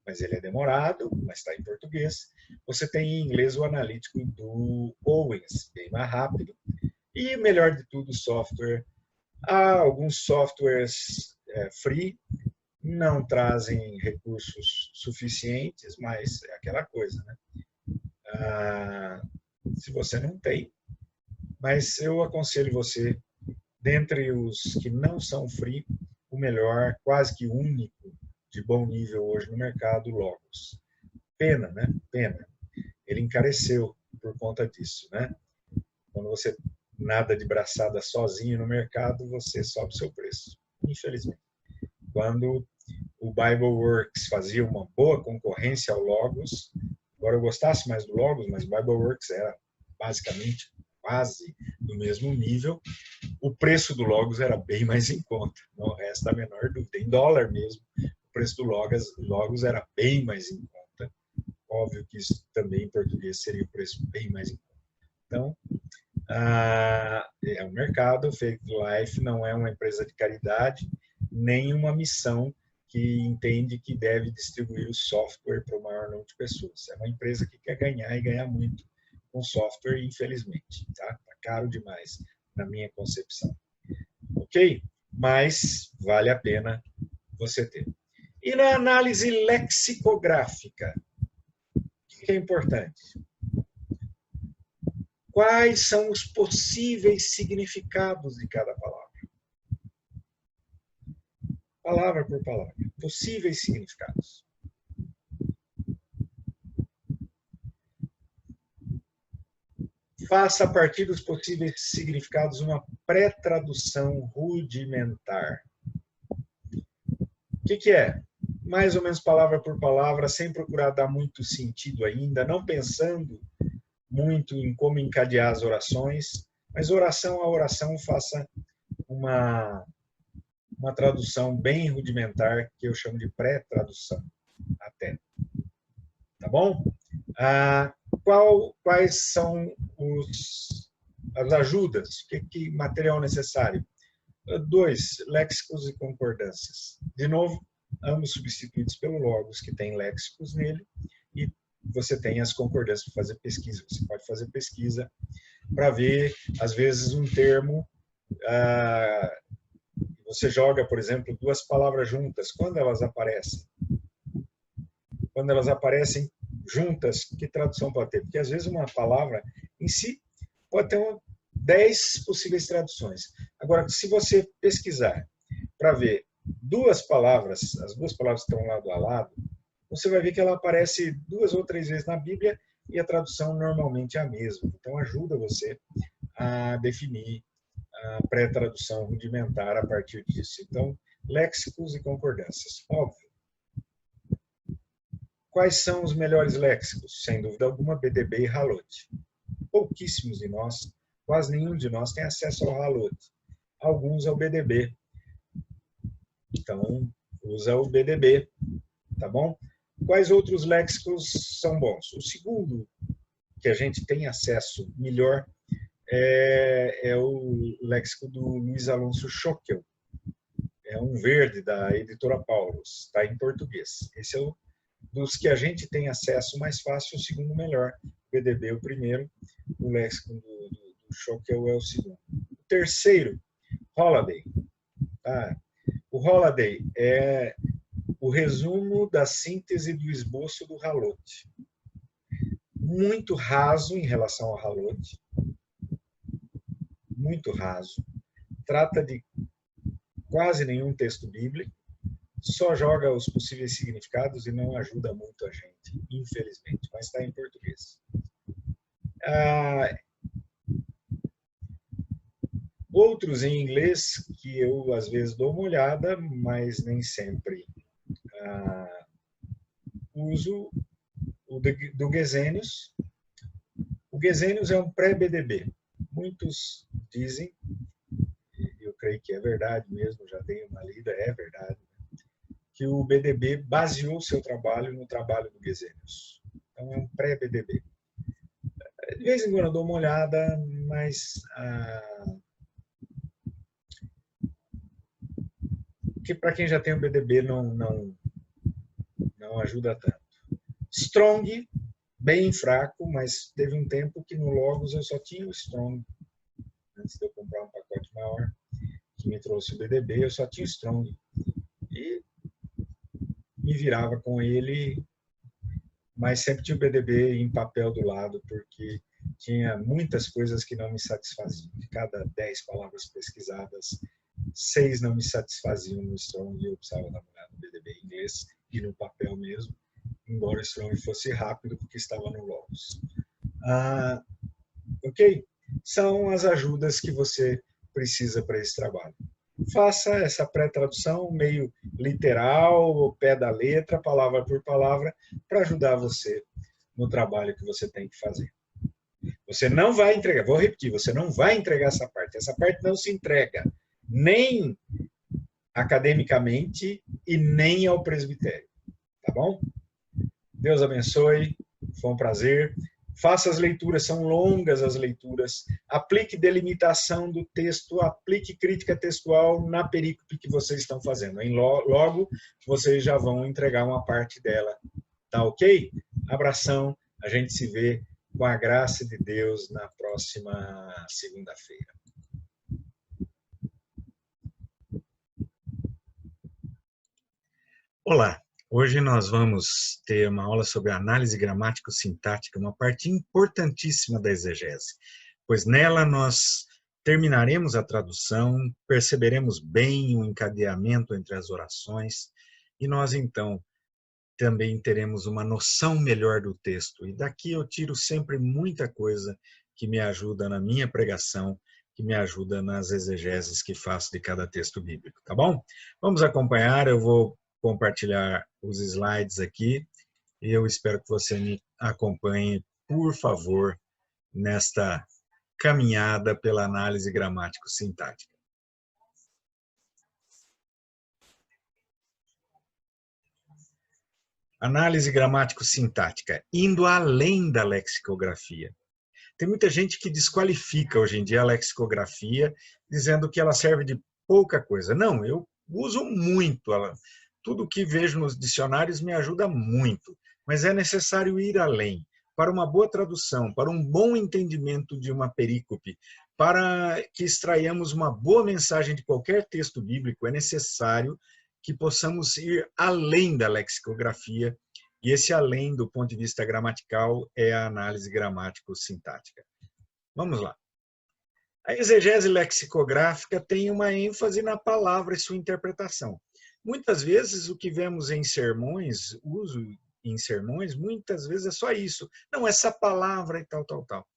mas ele é demorado, mas está em português. Você tem em inglês o analítico do Owens, bem mais rápido. E, melhor de tudo, o software. Há alguns softwares free, não trazem recursos suficientes, mas é aquela coisa, né? Se você não tem, mas eu aconselho você, dentre os que não são free, o melhor, quase que único, de bom nível hoje no mercado, Logos. Pena, né? Pena. Ele encareceu por conta disso, né? Quando você nada de braçada sozinho no mercado, você sobe o seu preço, infelizmente. Quando o BibleWorks fazia uma boa concorrência ao Logos, agora eu gostasse mais do Logos, mas o BibleWorks era basicamente quase do mesmo nível, o preço do Logos era bem mais em conta, não resta a menor dúvida. Em dólar mesmo, o preço do Logos era bem mais em conta. Óbvio que isso também em português seria o preço bem mais em conta. Então, é um mercado, Faith Life não é uma empresa de caridade, nem uma missão que entende que deve distribuir o software para o maior número de pessoas. É uma empresa que quer ganhar e ganhar muito com software, infelizmente. Tá caro demais, na minha concepção. Ok? Mas vale a pena você ter. E na análise lexicográfica, o que é importante? Quais são os possíveis significados de cada palavra? Palavra por palavra. Possíveis significados. Faça, a partir dos possíveis significados, uma pré-tradução rudimentar. O que é? Mais ou menos palavra por palavra, sem procurar dar muito sentido ainda, não pensando muito em como encadear as orações, mas oração a oração faça uma tradução bem rudimentar, que eu chamo de pré-tradução, até. Tá bom? Quais são as ajudas? Que material necessário? 2, léxicos e concordâncias. De novo, ambos substituídos pelo Logos, que tem léxicos nele, e você tem as concordâncias para fazer pesquisa. Você pode fazer pesquisa para ver, às vezes, um termo. Você joga, por exemplo, duas palavras juntas. Quando elas aparecem? Quando elas aparecem juntas, que tradução pode ter? Porque às vezes uma palavra em si pode ter 10 possíveis traduções. Agora, se você pesquisar para ver duas palavras, as duas palavras que estão lado a lado, você vai ver que ela aparece 2 ou 3 vezes na Bíblia e a tradução normalmente é a mesma. Então, ajuda você a definir a pré-tradução rudimentar a partir disso. Então, léxicos e concordâncias. Óbvio. Quais são os melhores léxicos? Sem dúvida alguma, BDB e Halot. Pouquíssimos de nós, quase nenhum de nós tem acesso ao Halot. Alguns ao BDB. Então, usa o BDB, tá bom? Quais outros léxicos são bons? O segundo que a gente tem acesso melhor é o léxico do Luiz Alonso Schockel. É um verde da editora Paulus, está em português. Esse é o dos que a gente tem acesso mais fácil, o segundo melhor. O BDB é o primeiro, o léxico do Schockel é o segundo. O terceiro, Holiday. Tá? O Holiday é o resumo da síntese do esboço do Halot. Muito raso em relação ao Halot. Muito raso. Trata de quase nenhum texto bíblico. Só joga os possíveis significados e não ajuda muito a gente, infelizmente, mas está em português. Outros em inglês que eu às vezes dou uma olhada, mas nem sempre uso o do Gesenius. O Gesenius é um pré-BDB. Muitos dizem, eu creio que é verdade mesmo, já dei uma lida, é verdade, que o BDB baseou seu trabalho no trabalho do Gesenius. Então, é um pré-BDB. De vez em quando eu dou uma olhada, mas que para quem já tem o BDB não ajuda tanto. Strong, bem fraco, mas teve um tempo que no Logos eu só tinha o Strong. Antes de eu comprar um pacote maior, que me trouxe o BDB, eu só tinha o Strong. E me virava com ele, mas sempre tinha o BDB em papel do lado, porque tinha muitas coisas que não me satisfaziam. De cada 10 palavras pesquisadas, 6 não me satisfaziam no Strong e eu precisava dar uma olhada no BDB em inglês e no papel mesmo, embora o Strong fosse rápido, porque estava no Logos. Ok? São as ajudas que você precisa para esse trabalho. Faça essa pré-tradução meio literal, ao pé da letra, palavra por palavra, para ajudar você no trabalho que você tem que fazer. Você não vai entregar, vou repetir, você não vai entregar essa parte. Essa parte não se entrega nem academicamente e nem ao presbitério. Tá bom? Deus abençoe, foi um prazer. Faça as leituras, são longas as leituras. Aplique delimitação do texto, aplique crítica textual na perícope que vocês estão fazendo. Logo, vocês já vão entregar uma parte dela. Tá ok? Abração, a gente se vê com a graça de Deus na próxima segunda-feira. Olá! Hoje nós vamos ter uma aula sobre análise gramático-sintática, uma parte importantíssima da exegese, pois nela nós terminaremos a tradução, perceberemos bem o encadeamento entre as orações e nós então também teremos uma noção melhor do texto. E daqui eu tiro sempre muita coisa que me ajuda na minha pregação, que me ajuda nas exegeses que faço de cada texto bíblico, tá bom? Vamos acompanhar, eu vou compartilhar os slides aqui e eu espero que você me acompanhe, por favor, nesta caminhada pela análise gramático-sintática. Análise gramático-sintática, indo além da lexicografia. Tem muita gente que desqualifica hoje em dia a lexicografia, dizendo que ela serve de pouca coisa. Não, eu uso muito ela. Tudo que vejo nos dicionários me ajuda muito, mas é necessário ir além. Para uma boa tradução, para um bom entendimento de uma perícope, para que extraiamos uma boa mensagem de qualquer texto bíblico, é necessário que possamos ir além da lexicografia E esse além do ponto de vista gramatical é a análise gramático-sintática. Vamos lá. A exegese lexicográfica tem uma ênfase na palavra e sua interpretação. Muitas vezes o que vemos em sermões, uso em sermões, muitas vezes é só isso. Não, essa palavra e tal, tal, tal.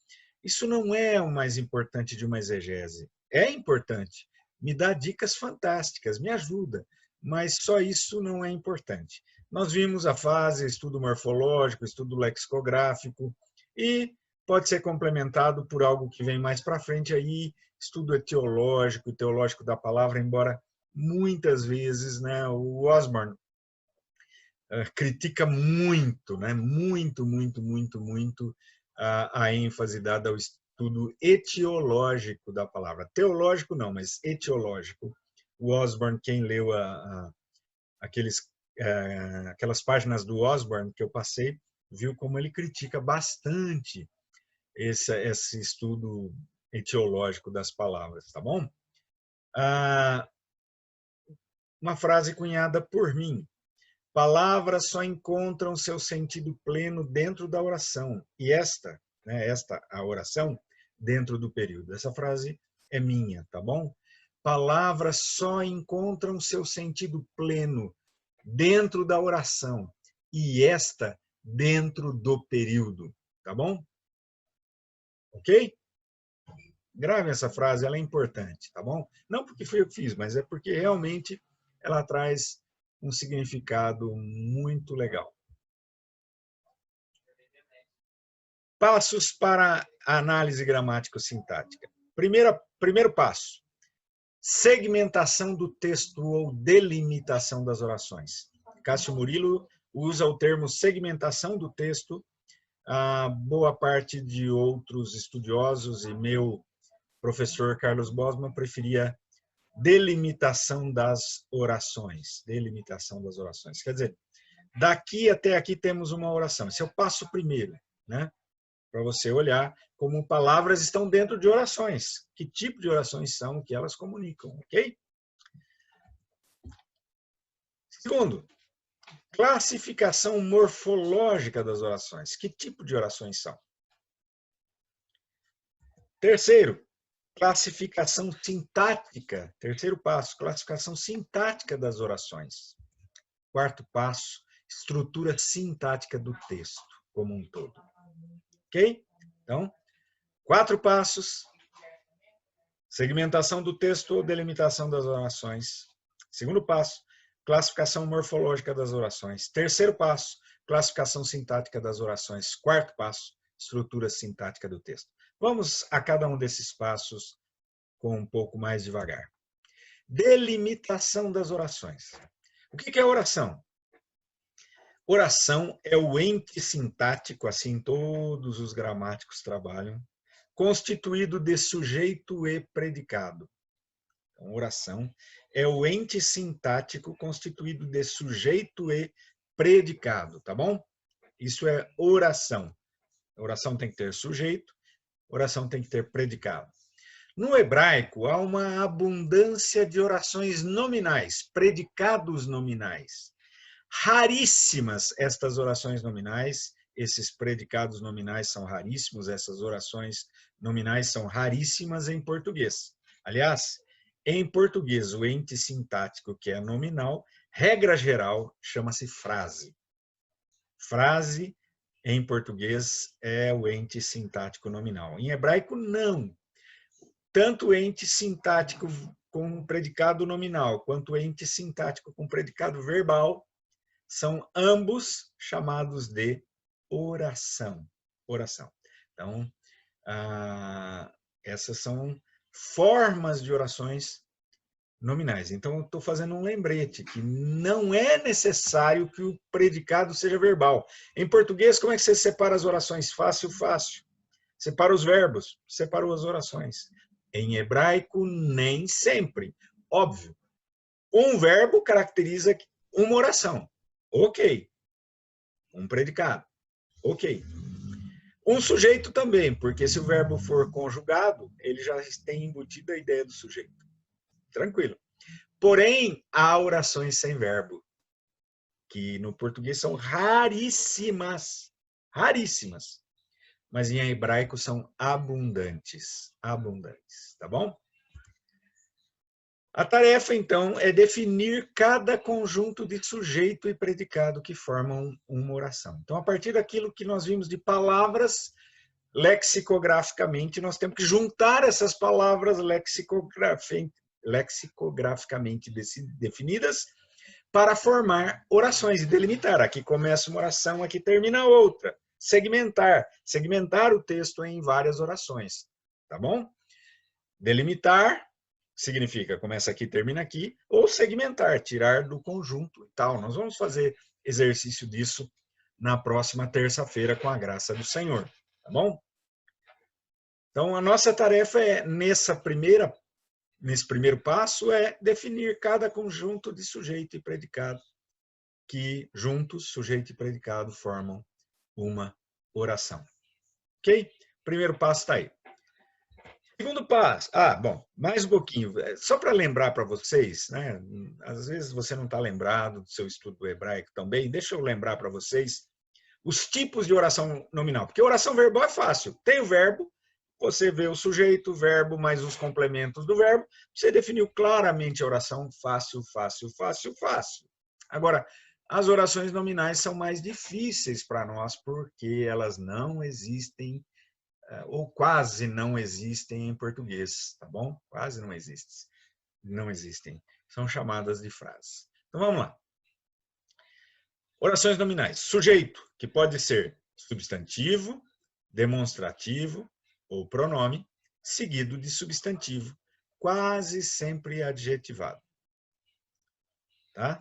Isso não é o mais importante de uma exegese. É importante, me dá dicas fantásticas, me ajuda, mas só isso não é importante. Nós vimos a fase estudo morfológico, estudo lexicográfico, e pode ser complementado por algo que vem mais para frente aí, estudo etiológico, teológico da palavra, embora muitas vezes, né, o Osborne critica muito, né, muito a ênfase dada ao estudo etiológico da palavra. Teológico não, mas etiológico. O Osborne, quem leu aquelas páginas do Osborne que eu passei, viu como ele critica bastante esse estudo etiológico das palavras, tá bom? Uma frase cunhada por mim. Palavras só encontram seu sentido pleno dentro da oração. E esta, a oração, dentro do período. Essa frase é minha, tá bom? Palavras só encontram seu sentido pleno dentro da oração. E esta, dentro do período, tá bom? Ok? Grave essa frase, ela é importante, tá bom? Não porque foi eu que fiz, mas é porque realmente ela traz um significado muito legal. Passos para a análise gramático-sintática. Primeiro passo, segmentação do texto ou delimitação das orações. Cássio Murilo usa o termo segmentação do texto. A boa parte de outros estudiosos e meu professor Carlos Bosman preferia delimitação das orações. Delimitação das orações. Quer dizer, daqui até aqui temos uma oração. Esse é o passo primeiro, né? Para você olhar como palavras estão dentro de orações. Que tipo de orações são, que elas comunicam, ok? Segundo, classificação morfológica das orações. Que tipo de orações são? Terceiro, classificação sintática. Terceiro passo, classificação sintática das orações. Quarto passo, estrutura sintática do texto como um todo. Ok? Então, 4 passos. Segmentação do texto ou delimitação das orações. Segundo passo, classificação morfológica das orações. Terceiro passo, classificação sintática das orações. Quarto passo, estrutura sintática do texto. Vamos a cada um desses passos com um pouco mais devagar. Delimitação das orações. O que é oração? Oração é o ente sintático, assim todos os gramáticos trabalham, constituído de sujeito e predicado. Então, oração é o ente sintático constituído de sujeito e predicado, tá bom? Isso é oração. A oração tem que ter sujeito, oração tem que ter predicado. No hebraico, há uma abundância de orações nominais, predicados nominais. Raríssimas estas orações nominais, esses predicados nominais são raríssimos, essas orações nominais são raríssimas em português. Aliás, em português, o ente sintático, que é nominal, regra geral, chama-se frase. Frase, em português, é o ente sintático nominal. Em hebraico, não. Tanto o ente sintático com predicado nominal, quanto o ente sintático com predicado verbal, são ambos chamados de oração. Oração. Então, essas são formas de orações nominais. Então, eu estou fazendo um lembrete que não é necessário que o predicado seja verbal. Em português, como é que você separa as orações? Fácil, fácil. Separa os verbos, separa as orações. Em hebraico, nem sempre. Óbvio. Um verbo caracteriza uma oração. Ok. Um predicado. Ok. Um sujeito também, porque se o verbo for conjugado, ele já tem embutido a ideia do sujeito. Tranquilo. Porém, há orações sem verbo, que no português são raríssimas, raríssimas, mas em hebraico são abundantes, abundantes, tá bom? A tarefa, então, é definir cada conjunto de sujeito e predicado que formam uma oração. Então, a partir daquilo que nós vimos de palavras, lexicograficamente, nós temos que juntar essas palavras lexicograficamente definidas para formar orações e delimitar. Aqui começa uma oração, aqui termina outra. Segmentar. Segmentar o texto em várias orações. Tá bom? Delimitar significa começa aqui, termina aqui, ou segmentar, tirar do conjunto e tal. Nós vamos fazer exercício disso na próxima terça-feira, com a graça do Senhor. Tá bom? Então, a nossa tarefa é, nesse primeiro passo, é definir cada conjunto de sujeito e predicado, que juntos, sujeito e predicado, formam uma oração. Ok? Primeiro passo está aí. Segundo passo, bom, mais um pouquinho, só para lembrar para vocês, né? Às vezes você não está lembrado do seu estudo do hebraico também, deixa eu lembrar para vocês os tipos de oração nominal, porque oração verbal é fácil, tem o verbo, você vê o sujeito, o verbo, mais os complementos do verbo, você definiu claramente a oração fácil, fácil, fácil, fácil. Agora, as orações nominais são mais difíceis para nós, porque elas não existem, ou quase não existem em português, tá bom? Quase não existem. Não existem. São chamadas de frases. Então, vamos lá. Orações nominais. Sujeito, que pode ser substantivo, demonstrativo ou pronome, seguido de substantivo, quase sempre adjetivado. Tá?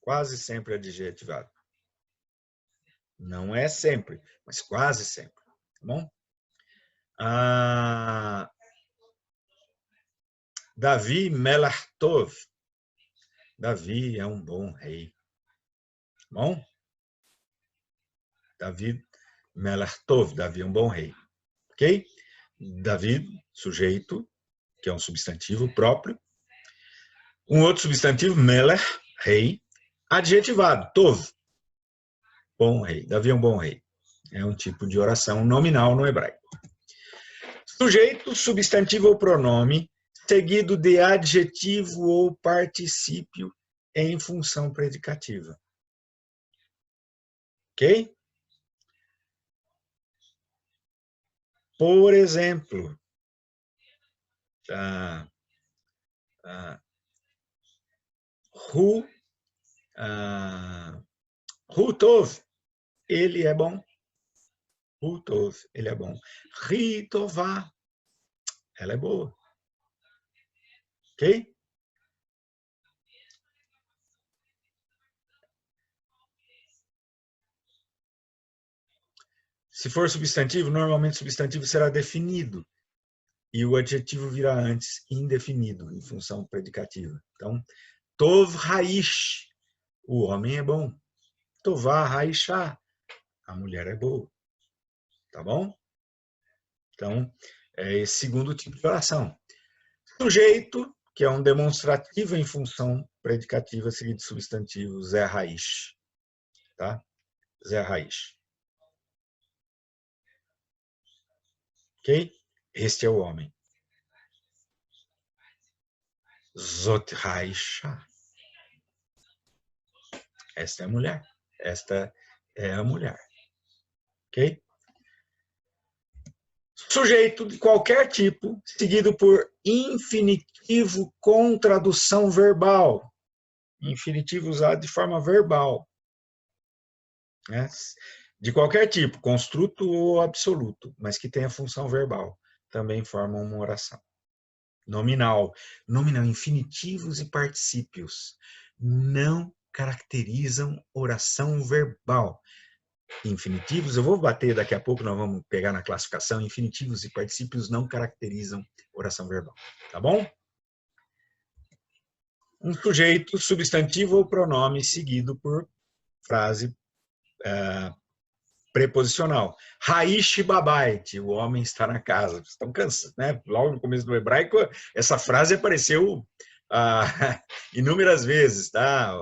Quase sempre adjetivado. Não é sempre, mas quase sempre. Tá bom? Davi Melach Tov. Davi é um bom rei. Tá bom? Davi Melach Tov. Davi é um bom rei. Ok? Davi, sujeito, que é um substantivo próprio. Um outro substantivo, Melech, rei. Adjetivado, Tov. Bom rei. Davi é um bom rei. É um tipo de oração nominal no hebraico. Sujeito, substantivo ou pronome, seguido de adjetivo ou particípio em função predicativa. Ok? Por exemplo, Hu Tov, ele é bom. Hu Tov, ele é bom. Ri Tová, ela é boa. Ok? Se for substantivo, normalmente o substantivo será definido e o adjetivo virá antes, indefinido, em função predicativa. Então, Tov Haish, o homem é bom. Tová Haishá, a mulher é boa. Tá bom? Então, é esse segundo tipo de oração. Sujeito, que é um demonstrativo em função predicativa, seguido de substantivo, Zé Raiz. Tá? Zé Raiz. Ok? Este é o homem. Zot Raisha. Esta é a mulher. Esta é a mulher. Ok? Sujeito de qualquer tipo, seguido por infinitivo com tradução verbal. Infinitivo usado de forma verbal. Né? De qualquer tipo, construto ou absoluto, mas que tenha função verbal. Também formam uma oração. Nominal. Nominal, infinitivos e particípios não caracterizam oração verbal. Infinitivos, eu vou bater daqui a pouco, nós vamos pegar na classificação, infinitivos e particípios não caracterizam oração verbal, tá bom? Um sujeito, substantivo ou pronome seguido por frase preposicional. Raish babait, o homem está na casa. Estão cansados, né? Logo no começo do hebraico, essa frase apareceu inúmeras vezes, tá?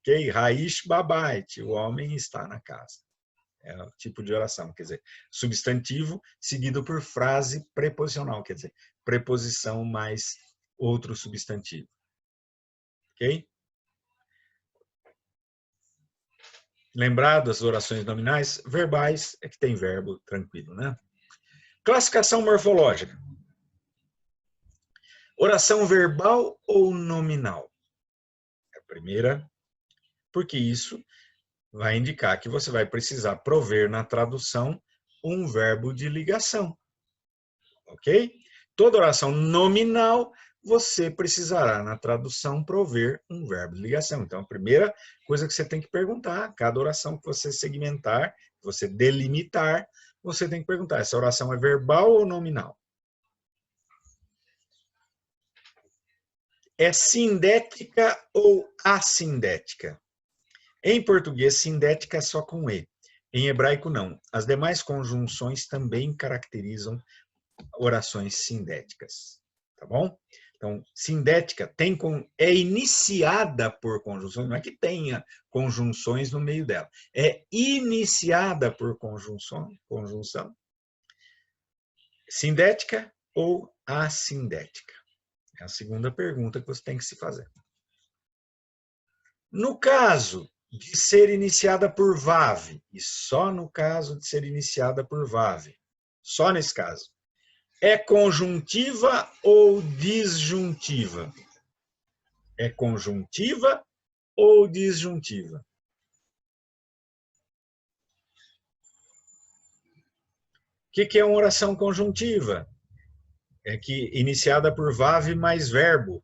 ok? Raish babait, o homem está na casa. É o tipo de oração, quer dizer, substantivo seguido por frase preposicional, quer dizer, preposição mais outro substantivo. Ok? Lembrado das orações nominais, verbais é que tem verbo tranquilo, né? Classificação morfológica. Oração verbal ou nominal? É a primeira, porque isso vai indicar que você vai precisar prover na tradução um verbo de ligação, ok? Toda oração nominal, você precisará na tradução prover um verbo de ligação. Então, a primeira coisa que você tem que perguntar, cada oração que você segmentar, que você delimitar, você tem que perguntar, essa oração é verbal ou nominal? É sindética ou assindética? Em português, sindética é só com E. Em hebraico, não. As demais conjunções também caracterizam orações sindéticas. Tá bom? Então, sindética é iniciada por conjunções, não é que tenha conjunções no meio dela. É iniciada por conjunção. Sindética ou assindética? É a segunda pergunta que você tem que se fazer. No caso de ser iniciada por VAV, e só no caso de ser iniciada por VAV, só nesse caso, é conjuntiva ou disjuntiva? É conjuntiva ou disjuntiva? O que é uma oração conjuntiva? É que iniciada por VAV mais verbo.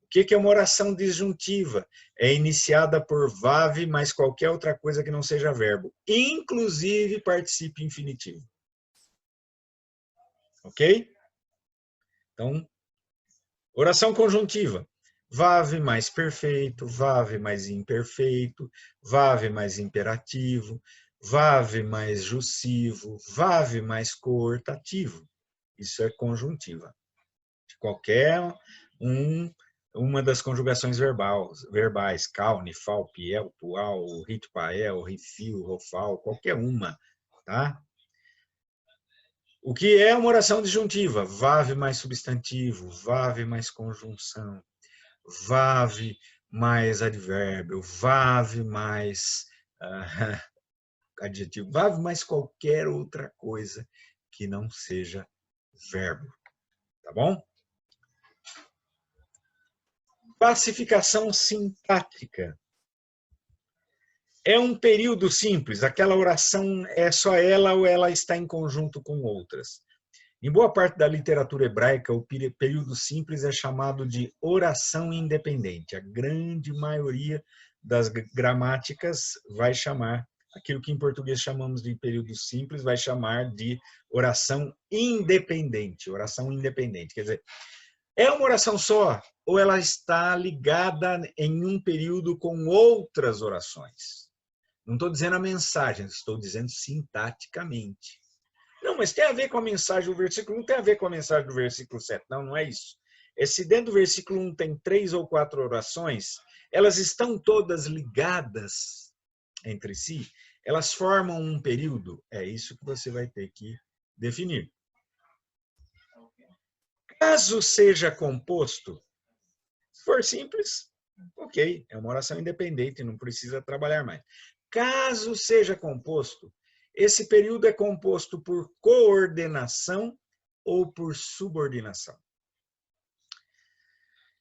O que é uma oração disjuntiva? É iniciada por VAV mais qualquer outra coisa que não seja verbo, inclusive particípio infinitivo. Ok? Então, oração conjuntiva. VAV mais perfeito, VAV mais imperfeito, VAV mais imperativo, VAV mais jussivo, VAV mais coortativo. Isso é conjuntiva. De qualquer uma das conjugações verbais, cal, nifal, piel, pual, rit, pael, rifil, rofal, qualquer uma, tá? O que é uma oração disjuntiva? VAV mais substantivo, VAV mais conjunção, VAV mais advérbio, VAV mais adjetivo, VAV mais qualquer outra coisa que não seja verbo, tá bom? Classificação sintática. É um período simples, aquela oração é só ela ou ela está em conjunto com outras. Em boa parte da literatura hebraica, o período simples é chamado de oração independente. A grande maioria das gramáticas vai chamar, aquilo que em português chamamos de período simples, vai chamar de oração independente. Oração independente, quer dizer, é uma oração só ou ela está ligada em um período com outras orações? Não estou dizendo a mensagem, estou dizendo sintaticamente. Não, mas tem a ver com a mensagem do versículo 1, tem a ver com a mensagem do versículo 7. Não, não é isso. É se dentro do versículo 1 tem 3 ou 4 orações, elas estão todas ligadas entre si, elas formam um período. É isso que você vai ter que definir. Caso seja composto, se for simples, ok, é uma oração independente, não precisa trabalhar mais. Caso seja composto, esse período é composto por coordenação ou por subordinação.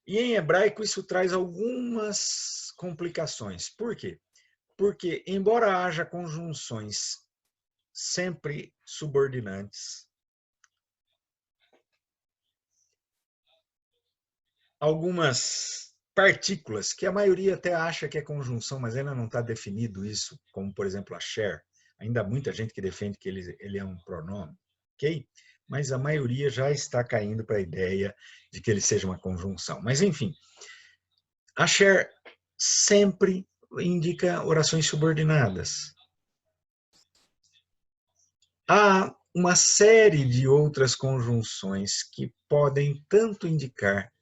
E em hebraico isso traz algumas complicações. Por quê? Porque, embora haja conjunções sempre subordinantes, algumas partículas, que a maioria até acha que é conjunção, mas ainda não está definido isso, como, por exemplo, a share. Ainda há muita gente que defende que ele é um pronome, ok? Mas a maioria já está caindo para a ideia de que ele seja uma conjunção. Mas, enfim, a share sempre indica orações subordinadas. Há uma série de outras conjunções que podem tanto indicar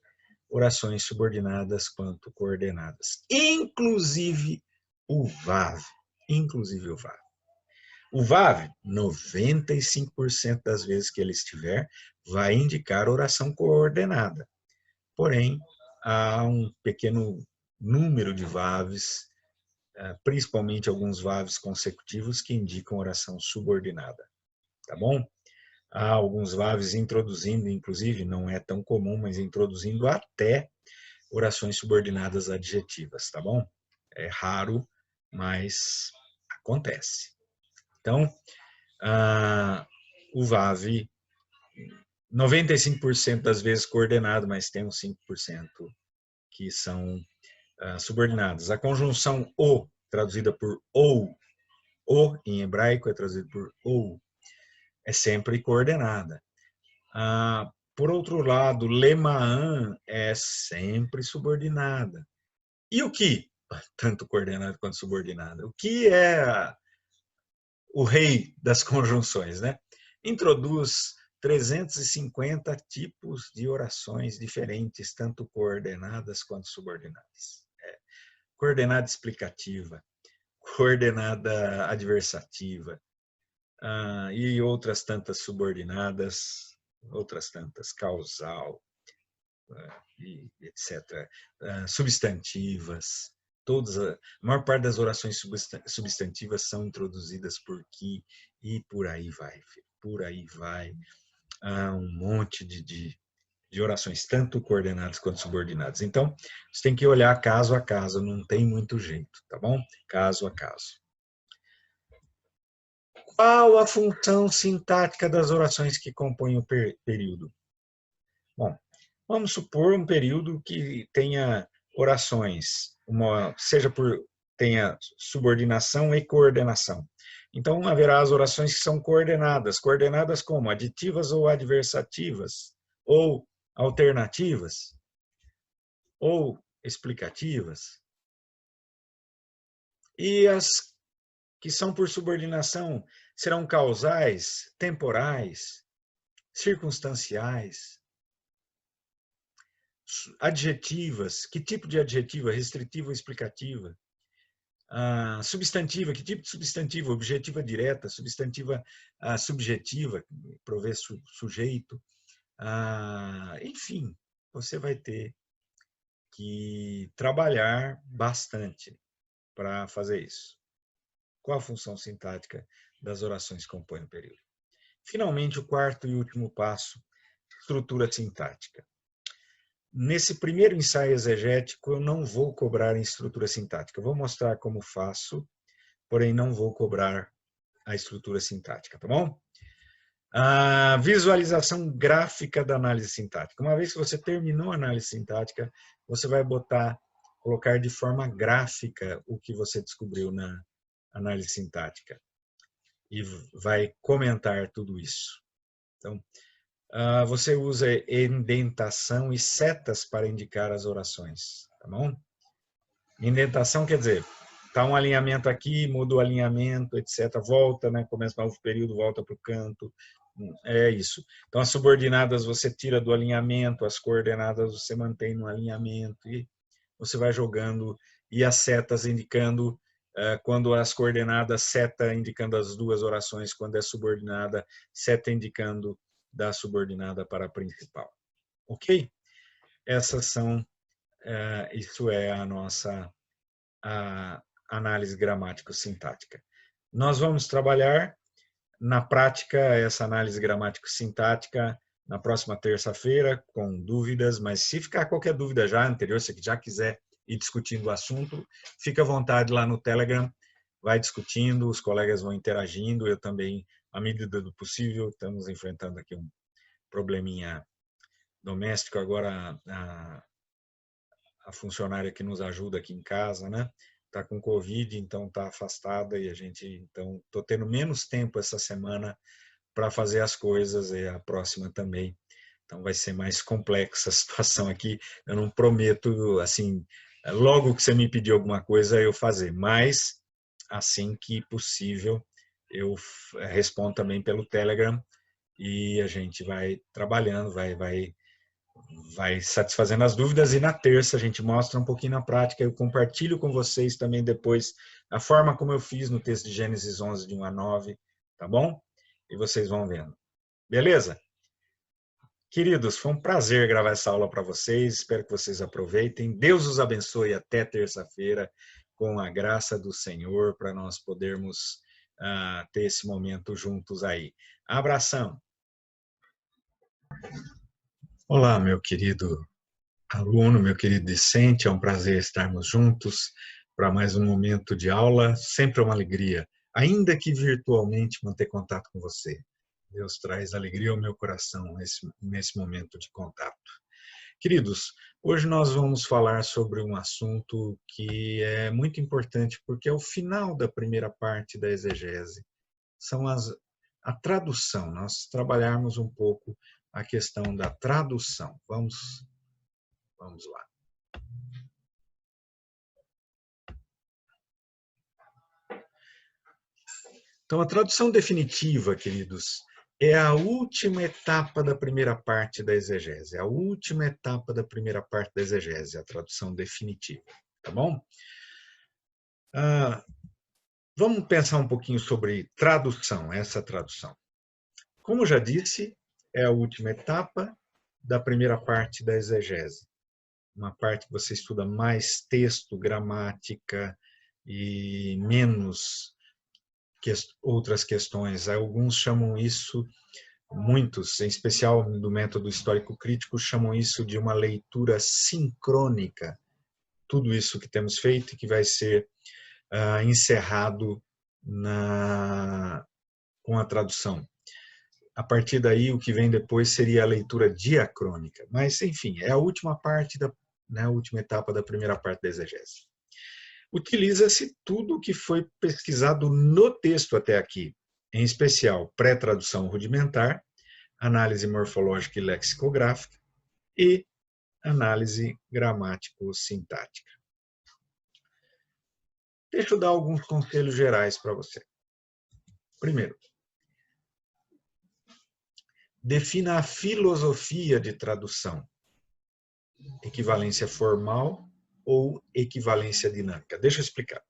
orações subordinadas quanto coordenadas, inclusive o VAV. Inclusive o VAV. O VAV, 95% das vezes que ele estiver, vai indicar oração coordenada. Porém, há um pequeno número de VAVs, principalmente alguns VAVs consecutivos, que indicam oração subordinada. Tá bom? Há alguns VAVs introduzindo, inclusive, não é tão comum, mas introduzindo até orações subordinadas adjetivas, tá bom? É raro, mas acontece. Então, o VAV, 95% das vezes coordenado, mas tem uns 5% que são subordinados. A conjunção o, traduzida por ou, o em hebraico é traduzido por ou, é sempre coordenada. Por outro lado, lemaan é sempre subordinada. E o que? Tanto coordenada quanto subordinada. O que é o rei das conjunções, né? Introduz 350 tipos de orações diferentes, tanto coordenadas quanto subordinadas. Coordenada explicativa, coordenada adversativa, e outras tantas subordinadas, outras tantas causal, etc. Substantivas, a maior parte das orações substantivas são introduzidas por que e por aí vai. Por aí vai. Há um monte de orações, tanto coordenadas quanto subordinadas. Então, você tem que olhar caso a caso, não tem muito jeito, tá bom? Caso a caso. Qual a função sintática das orações que compõem o período? Bom, vamos supor um período que tenha orações, tenha subordinação e coordenação. Então, haverá as orações que são coordenadas. Coordenadas como? Aditivas ou adversativas? Ou alternativas? Ou explicativas? E as que são por subordinação serão causais, temporais, circunstanciais, adjetivas. Que tipo de adjetiva? Restritiva ou explicativa? Substantiva, que tipo de substantiva? Objetiva direta, substantiva subjetiva, prover sujeito. Enfim, você vai ter que trabalhar bastante para fazer isso. Qual a função sintática das orações que compõem o período? Finalmente, o quarto e último passo, estrutura sintática. Nesse primeiro ensaio exegético, eu não vou cobrar em estrutura sintática. Eu vou mostrar como faço, porém não vou cobrar a estrutura sintática, tá bom? A visualização gráfica da análise sintática. Uma vez que você terminou a análise sintática, você vai colocar de forma gráfica o que você descobriu na análise sintática e vai comentar tudo isso. Então, você usa indentação e setas para indicar as orações, tá bom? Indentação quer dizer, está um alinhamento aqui, muda o alinhamento, etc. Volta, né? Começa um novo período, volta para o canto. É isso. Então, as subordinadas você tira do alinhamento, as coordenadas você mantém no alinhamento e você vai jogando. E as setas indicando, quando as coordenadas, seta indicando as duas orações, quando é subordinada, seta indicando da subordinada para a principal. Ok? Isso é a nossa análise gramático-sintática. Nós vamos trabalhar na prática essa análise gramático-sintática na próxima terça-feira, com dúvidas, mas se ficar qualquer dúvida já anterior, se já quiser ir discutindo o assunto, fica à vontade lá no Telegram, vai discutindo, os colegas vão interagindo, eu também, à medida do possível, estamos enfrentando aqui um probleminha doméstico, agora a funcionária que nos ajuda aqui em casa, né? Está com Covid, então está afastada e então, estou tendo menos tempo essa semana para fazer as coisas e a próxima também. Então, vai ser mais complexa a situação aqui. Eu não prometo, assim, logo que você me pedir alguma coisa, eu fazer, mas assim que possível, eu respondo também pelo Telegram e a gente vai trabalhando, vai vai satisfazendo as dúvidas, e na terça a gente mostra um pouquinho na prática. Eu compartilho com vocês também depois a forma como eu fiz no texto de Gênesis 11, de 1 a 9, tá bom? E vocês vão vendo. Beleza? Queridos, foi um prazer gravar essa aula para vocês, espero que vocês aproveitem. Deus os abençoe até terça-feira, com a graça do Senhor, para nós podermos ter esse momento juntos aí. Abração! Olá, meu querido aluno, meu querido discente, é um prazer estarmos juntos para mais um momento de aula, sempre uma alegria, ainda que virtualmente, manter contato com você. Deus traz alegria ao meu coração nesse momento de contato. Queridos, hoje nós vamos falar sobre um assunto que é muito importante, porque é o final da primeira parte da exegese. São a tradução, nós trabalharmos um pouco a questão da tradução. Vamos lá. Então, a tradução definitiva, queridos, é a última etapa da primeira parte da exegese. A última etapa da primeira parte da exegese, a tradução definitiva. Tá bom? Vamos pensar um pouquinho sobre tradução, essa tradução. Como já disse, é a última etapa da primeira parte da exegese. Uma parte que você estuda mais texto, gramática e menos outras questões. Alguns chamam isso, muitos, em especial do método histórico crítico, chamam isso de uma leitura sincrônica. Tudo isso que temos feito e que vai ser encerrado com a tradução. A partir daí, o que vem depois seria a leitura diacrônica. Mas, enfim, é a última parte, a última etapa da primeira parte da exegese. Utiliza-se tudo o que foi pesquisado no texto até aqui, em especial pré-tradução rudimentar, análise morfológica e lexicográfica e análise gramático-sintática. Deixa eu dar alguns conselhos gerais para você. Primeiro, defina a filosofia de tradução, equivalência formal ou equivalência dinâmica. Deixa eu explicar.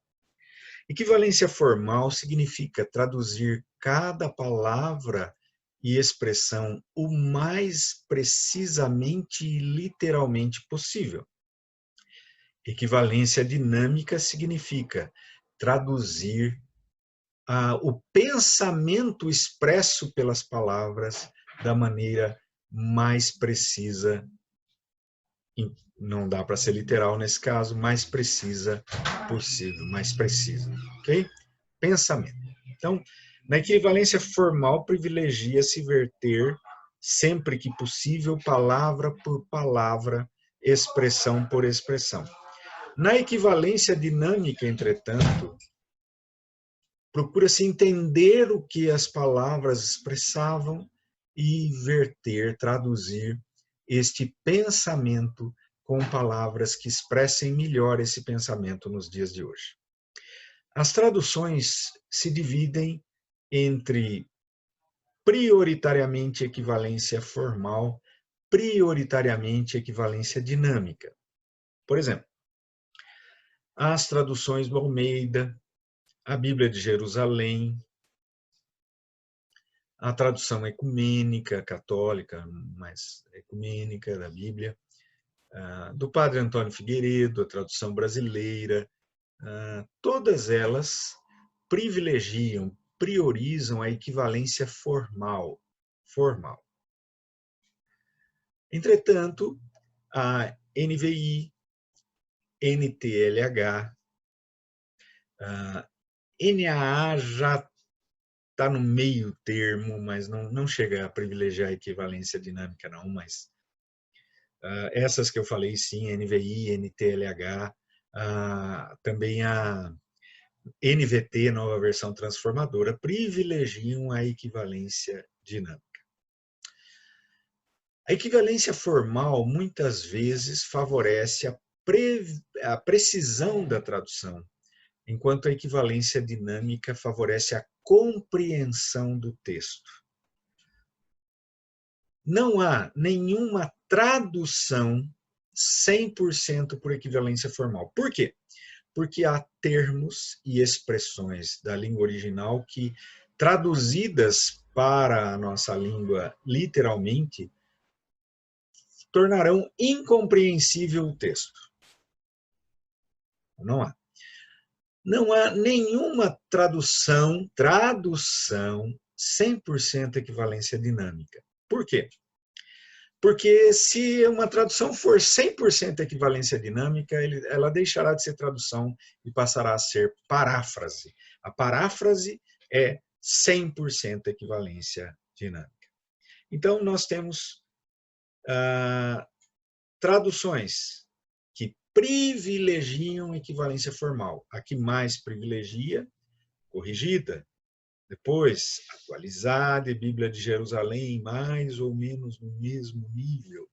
Equivalência formal significa traduzir cada palavra e expressão o mais precisamente e literalmente possível. Equivalência dinâmica significa traduzir o pensamento expresso pelas palavras da maneira mais precisa, não dá para ser literal nesse caso, mais precisa possível, mais precisa, ok? Pensamento. Então, na equivalência formal, privilegia-se verter, sempre que possível, palavra por palavra, expressão por expressão. Na equivalência dinâmica, entretanto, procura-se entender o que as palavras expressavam e verter, traduzir este pensamento com palavras que expressem melhor esse pensamento nos dias de hoje. As traduções se dividem entre prioritariamente equivalência formal, prioritariamente equivalência dinâmica. Por exemplo, as traduções do Almeida, a Bíblia de Jerusalém, a tradução ecumênica, católica, mais ecumênica da Bíblia, do Padre Antônio Figueiredo, a tradução brasileira, todas elas privilegiam, priorizam a equivalência formal. Entretanto, a NVI, NTLH, NAA já está no meio termo, mas não chega a privilegiar a equivalência dinâmica, não, mas essas que eu falei, sim, NVI, NTLH, também a NVT, nova versão transformadora, privilegiam a equivalência dinâmica. A equivalência formal, muitas vezes, favorece a precisão da tradução, enquanto a equivalência dinâmica favorece a compreensão do texto. Não há nenhuma tradução 100% por equivalência formal. Por quê? Porque há termos e expressões da língua original que, traduzidas para a nossa língua literalmente, tornarão incompreensível o texto. Não há. Não há nenhuma tradução 100% equivalência dinâmica. Por quê? Porque se uma tradução for 100% equivalência dinâmica, ela deixará de ser tradução e passará a ser paráfrase. A paráfrase é 100% equivalência dinâmica. Então, nós temos traduções que privilegiam equivalência formal. A que mais privilegia, corrigida. Depois, atualizada e Bíblia de Jerusalém, mais ou menos no mesmo nível.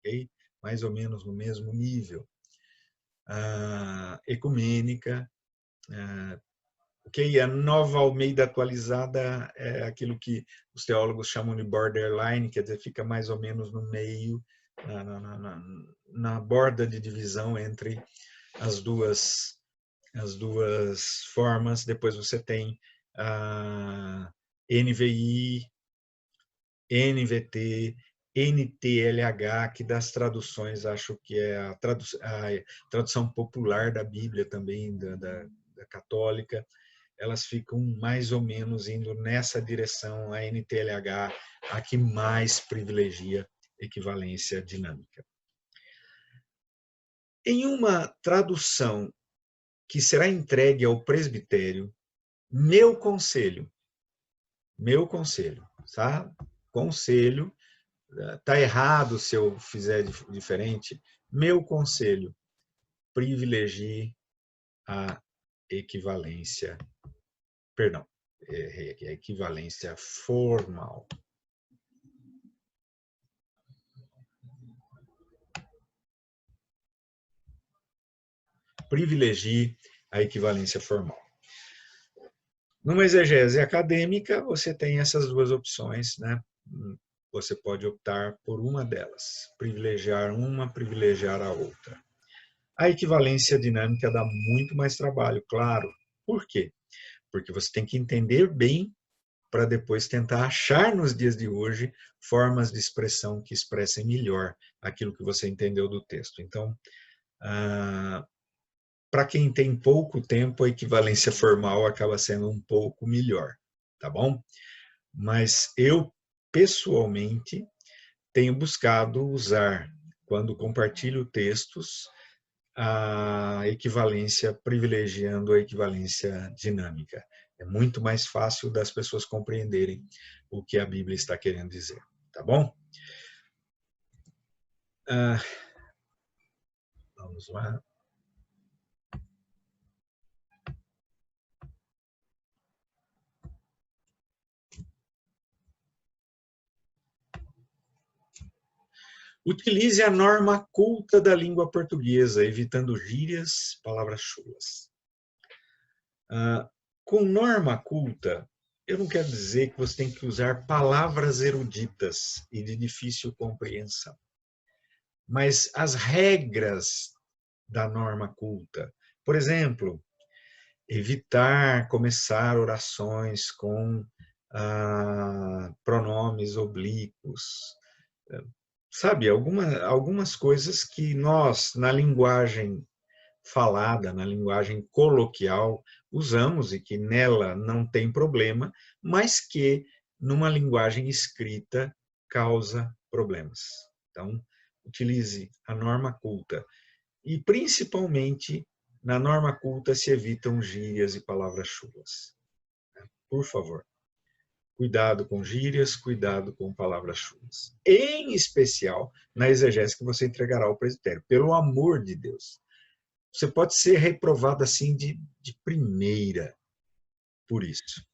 Okay? Mais ou menos no mesmo nível. Ecumênica. Okay? A Nova Almeida atualizada é aquilo que os teólogos chamam de borderline, quer dizer, fica mais ou menos no meio, na borda de divisão entre as duas formas. Depois você tem a NVI, NVT, NTLH, que das traduções acho que é a tradução popular da Bíblia também, da católica. Elas ficam mais ou menos indo nessa direção, a NTLH, a que mais privilegia equivalência dinâmica. Em uma tradução que será entregue ao presbitério, meu conselho, tá? Conselho, tá errado se eu fizer diferente, meu conselho, privilegie a equivalência, perdão, a equivalência formal. Privilegie a equivalência formal. Numa exegese acadêmica, você tem essas duas opções, né? Você pode optar por uma delas, privilegiar uma, privilegiar a outra. A equivalência dinâmica dá muito mais trabalho, claro. Por quê? Porque você tem que entender bem para depois tentar achar nos dias de hoje formas de expressão que expressem melhor aquilo que você entendeu do texto. Então, para quem tem pouco tempo, a equivalência formal acaba sendo um pouco melhor, tá bom? Mas eu, pessoalmente, tenho buscado usar, quando compartilho textos, a equivalência, privilegiando a equivalência dinâmica. É muito mais fácil das pessoas compreenderem o que a Bíblia está querendo dizer, tá bom? Vamos lá. Utilize a norma culta da língua portuguesa, evitando gírias, palavras chulas. Com norma culta, eu não quero dizer que você tem que usar palavras eruditas e de difícil compreensão. Mas as regras da norma culta, por exemplo, evitar começar orações com pronomes oblíquos, sabe, algumas coisas que nós, na linguagem falada, na linguagem coloquial, usamos e que nela não tem problema, mas que numa linguagem escrita causa problemas. Então, utilize a norma culta. E, principalmente, na norma culta se evitam gírias e palavras chulas. Por favor. Cuidado com gírias, cuidado com palavras chulas. Em especial, na exegese que você entregará ao presbitério. Pelo amor de Deus. Você pode ser reprovado assim de primeira por isso.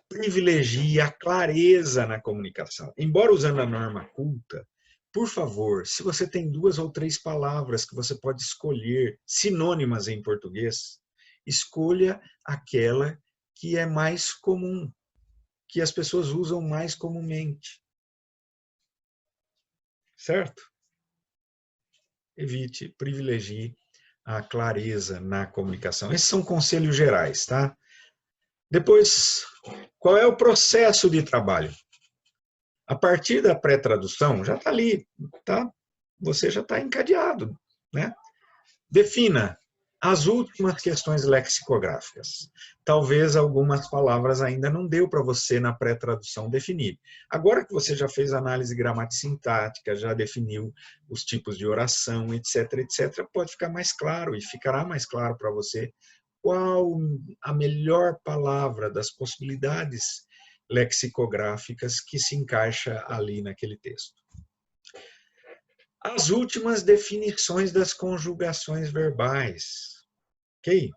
Privilegie a clareza na comunicação. Embora usando a norma culta, por favor, se você tem 2 ou 3 palavras que você pode escolher, sinônimas em português, escolha aquela que é mais comum, que as pessoas usam mais comumente. certo? Evite, privilegie a clareza na comunicação. Esses são conselhos gerais, tá? Depois, qual é o processo de trabalho? A partir da pré-tradução, já está ali, tá? Você já está encadeado, né? Defina as últimas questões lexicográficas. Talvez algumas palavras ainda não deu para você na pré-tradução definir. Agora que você já fez análise gramático-sintática, já definiu os tipos de oração, etc., etc., pode ficar mais claro e ficará mais claro para você qual a melhor palavra das possibilidades lexicográficas que se encaixa ali naquele texto. As últimas definições das conjugações verbais. Ok?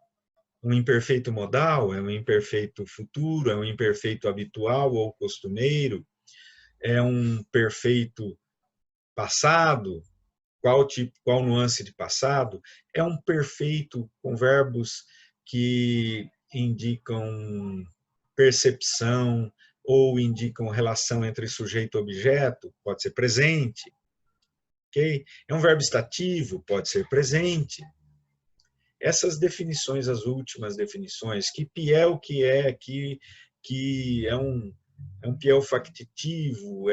Um imperfeito modal é um imperfeito futuro, é um imperfeito habitual ou costumeiro, é um perfeito passado, qual nuance de passado, é um perfeito com verbos que indicam percepção ou indicam relação entre sujeito e objeto, pode ser presente. Okay? É um verbo estativo, pode ser presente. Essas definições, as últimas definições, que piel que é, que é um piel factitivo,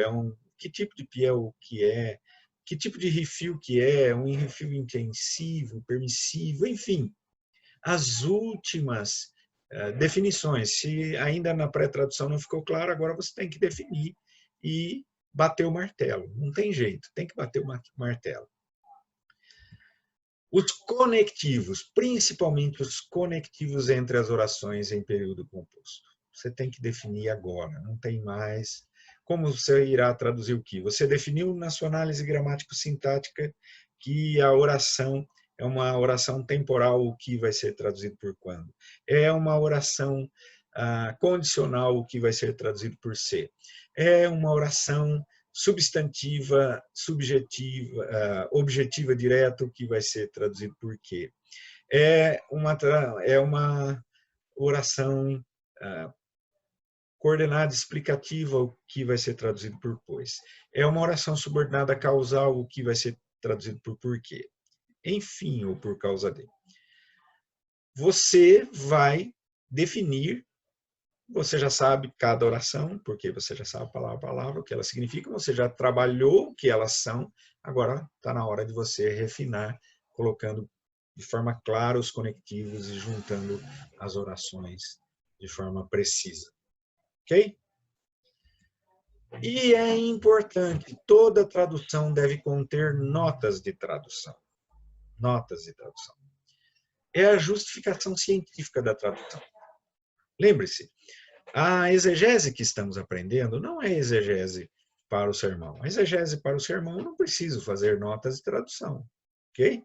que tipo de piel que tipo de refil que é, um refil intensivo, permissivo, enfim. As últimas definições, se ainda na pré-tradução não ficou claro, agora você tem que definir e bater o martelo. Não tem jeito, tem que bater o martelo. Os conectivos, principalmente os conectivos entre as orações em período composto. Você tem que definir agora, não tem mais. Como você irá traduzir o que? Você definiu na sua análise gramático-sintática que a oração é uma oração temporal, o que vai ser traduzido por quando. É uma oração condicional, o que vai ser traduzido por ser. É uma oração substantiva, subjetiva, objetiva direto, que vai ser traduzido por quê. É uma oração coordenada explicativa, o que vai ser traduzido por pois. É uma oração subordinada causal, o que vai ser traduzido por porquê. Enfim, ou por causa de. Você vai definir. Você já sabe cada oração, porque você já sabe palavra a palavra, o que elas significam, você já trabalhou o que elas são, agora está na hora de você refinar, colocando de forma clara os conectivos e juntando as orações de forma precisa. Ok? E é importante, toda tradução deve conter notas de tradução. Notas de tradução. É a justificação científica da tradução. Lembre-se, a exegese que estamos aprendendo não é exegese para o sermão. A exegese para o sermão não preciso fazer notas de tradução, ok?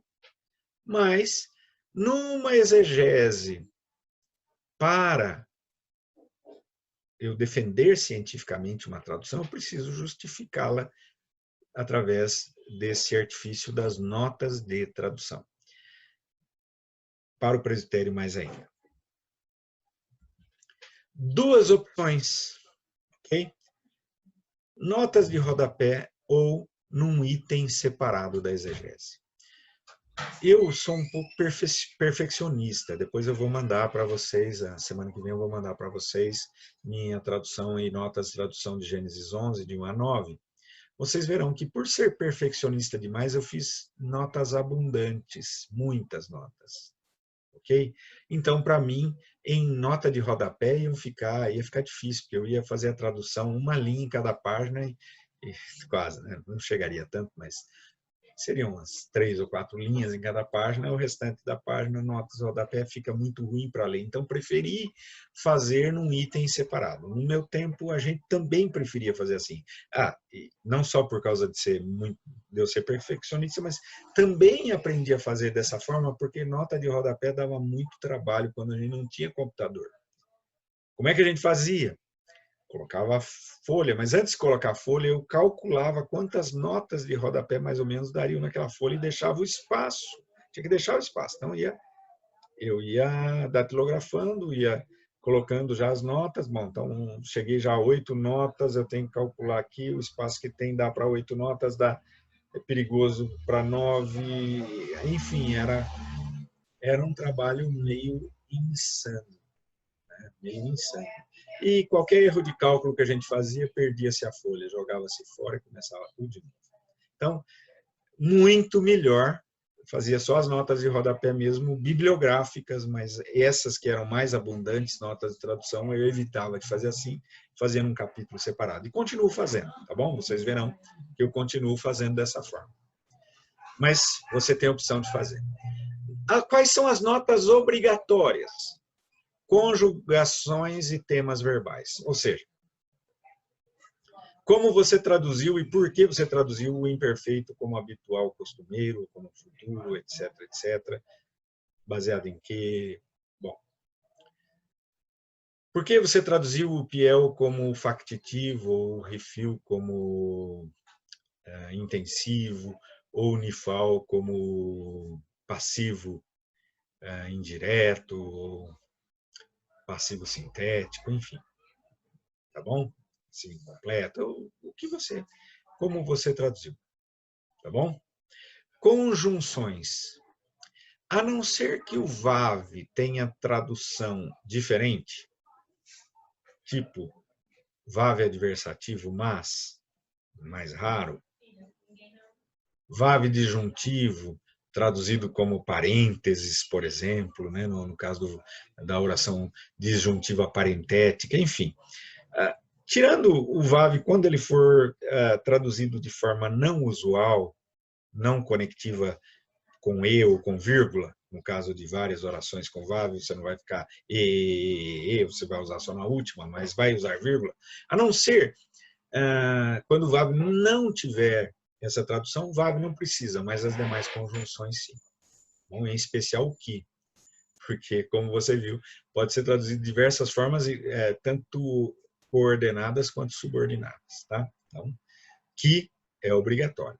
Mas, numa exegese para eu defender cientificamente uma tradução, eu preciso justificá-la através desse artifício das notas de tradução. Para o presbitério, mais ainda. Duas opções, ok? Notas de rodapé ou num item separado da exegese. Eu sou um pouco perfeccionista, depois eu vou mandar para vocês, a semana que vem eu vou mandar para vocês minha tradução e notas de tradução de Gênesis 11, de 1 a 9. Vocês verão que por ser perfeccionista demais, eu fiz notas abundantes, muitas notas. Ok? Então, para mim, em nota de rodapé ia ficar difícil, porque eu ia fazer a tradução uma linha em cada página e quase, né? Não chegaria tanto, mas seriam umas 3 ou 4 linhas em cada página, o restante da página, notas de rodapé, fica muito ruim para ler. Então, preferi fazer num item separado. No meu tempo, a gente também preferia fazer assim. E não só por causa de eu ser perfeccionista, mas também aprendi a fazer dessa forma, porque nota de rodapé dava muito trabalho quando a gente não tinha computador. Como é que a gente fazia? Colocava folha, mas antes de colocar folha, eu calculava quantas notas de rodapé mais ou menos dariam naquela folha e deixava o espaço. Tinha que deixar o espaço. Então, eu ia datilografando, ia colocando já as notas. Bom, então, cheguei já a 8 notas, eu tenho que calcular aqui, o espaço que tem dá para 8 notas, dá é perigoso para 9, enfim, era um trabalho meio insano, né? Meio insano. E qualquer erro de cálculo que a gente fazia, perdia-se a folha, jogava-se fora e começava tudo de novo. Então, muito melhor, fazia só as notas de rodapé mesmo, bibliográficas, mas essas que eram mais abundantes, notas de tradução, eu evitava de fazer assim, fazia num capítulo separado. E continuo fazendo, tá bom? Vocês verão que eu continuo fazendo dessa forma. Mas você tem a opção de fazer. Quais são as notas obrigatórias? Conjugações e temas verbais. Ou seja, como você traduziu e por que você traduziu o imperfeito como habitual, costumeiro, como futuro, etc, etc. Baseado em quê? Bom. Por que você traduziu o piel como factitivo, ou o refil como intensivo, ou o nifal como passivo indireto, ou passivo sintético, enfim. Tá bom? Sim, completo, o que você, como você traduziu, tá bom? Conjunções. A não ser que o VAV tenha tradução diferente, tipo VAV adversativo, mas, mais raro, VAV disjuntivo, traduzido como parênteses, por exemplo, né, no caso da oração disjuntiva parentética, enfim. Tirando o VAV, quando ele for traduzido de forma não usual, não conectiva com e ou com vírgula, no caso de várias orações com VAV, você não vai ficar você vai usar só na última, mas vai usar vírgula, a não ser quando o VAV não tiver essa tradução, o VAV não precisa, mas as demais conjunções sim. Bom, em especial o que, porque, como você viu, pode ser traduzido de diversas formas, tanto coordenadas quanto subordinadas. Tá? Então, que é obrigatório.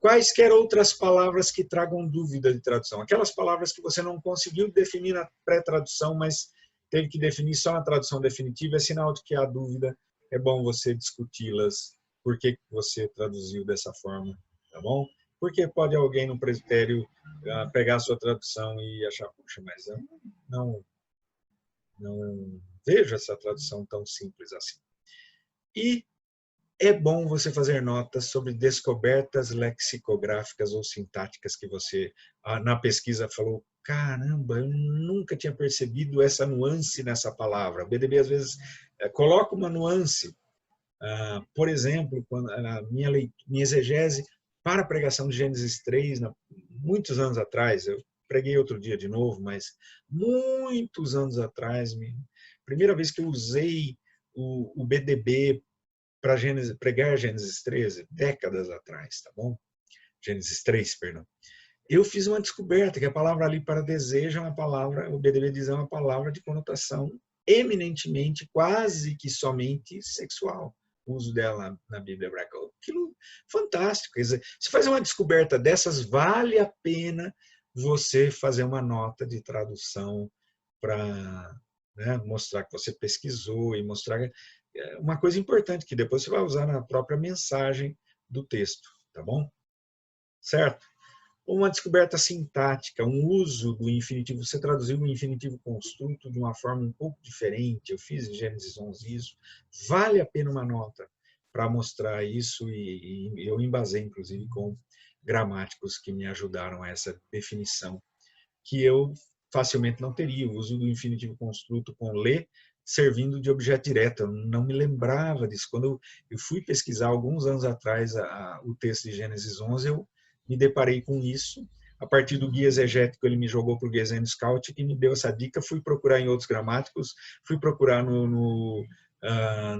Quaisquer outras palavras que tragam dúvida de tradução. Aquelas palavras que você não conseguiu definir na pré-tradução, mas teve que definir só na tradução definitiva, é sinal de que há dúvida, é bom você discuti-las, por que você traduziu dessa forma, tá bom? Porque pode alguém no presbitério pegar a sua tradução e achar, puxa, mas eu não vejo essa tradução tão simples assim. E é bom você fazer notas sobre descobertas lexicográficas ou sintáticas que você, na pesquisa, falou, caramba, eu nunca tinha percebido essa nuance nessa palavra. O BDB, às vezes, coloca uma nuance. Por exemplo, quando, na minha exegese para a pregação de Gênesis 3, muitos anos atrás, eu preguei outro dia de novo, mas muitos anos atrás, primeira vez que eu usei o BDB para pregar Gênesis 13, décadas atrás, tá bom? Gênesis 3, perdão. Eu fiz uma descoberta, que a palavra ali para desejo é uma palavra, o BDB diz, é uma palavra de conotação eminentemente, quase que somente sexual, o uso dela na Bíblia hebraica. Aquilo fantástico. Quer dizer, se fazer uma descoberta dessas, vale a pena você fazer uma nota de tradução para mostrar que você pesquisou e mostrar uma coisa importante que depois você vai usar na própria mensagem do texto, tá bom? Certo? Uma descoberta sintática, um uso do infinitivo, você traduziu o infinitivo construto de uma forma um pouco diferente, eu fiz em Gênesis 11 isso, vale a pena uma nota para mostrar isso e eu embasei, inclusive, com gramáticos que me ajudaram a essa definição, que eu facilmente não teria, o uso do infinitivo construto com le, servindo de objeto direto. Eu não me lembrava disso. Quando eu fui pesquisar alguns anos atrás o texto de Gênesis 11, eu me deparei com isso. A partir do guia exegético, ele me jogou para o Guia Zen Scout e me deu essa dica. Fui procurar em outros gramáticos, fui procurar no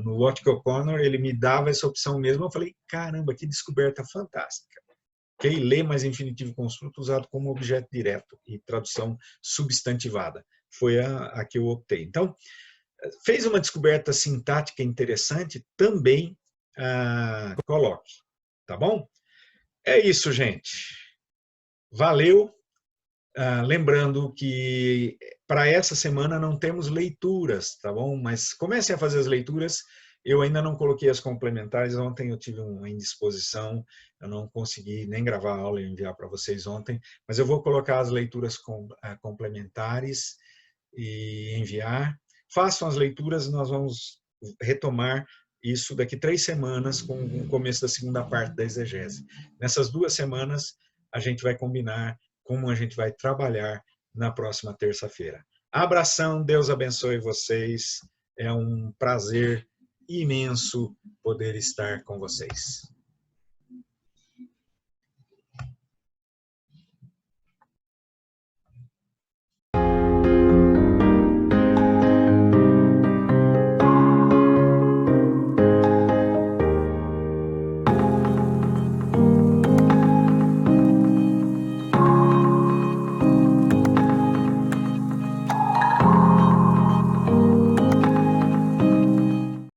Wattick O'Connor, ele me dava essa opção mesmo. Eu falei, caramba, que descoberta fantástica. Okay? Lê mais infinitivo construto usado como objeto direto e tradução substantivada. Foi a que eu optei. Então, fez uma descoberta sintática interessante, também coloque. Tá bom? É isso, gente. Valeu. Lembrando que para essa semana não temos leituras, tá bom? Mas comecem a fazer as leituras. Eu ainda não coloquei as complementares, ontem eu tive uma indisposição, eu não consegui nem gravar a aula e enviar para vocês ontem, mas eu vou colocar as leituras complementares e enviar. Façam as leituras, nós vamos retomar isso daqui 3 semanas com o começo da segunda parte da exegese. Nessas 2 semanas, a gente vai combinar como a gente vai trabalhar na próxima terça-feira. Abração, Deus abençoe vocês. É um prazer imenso poder estar com vocês.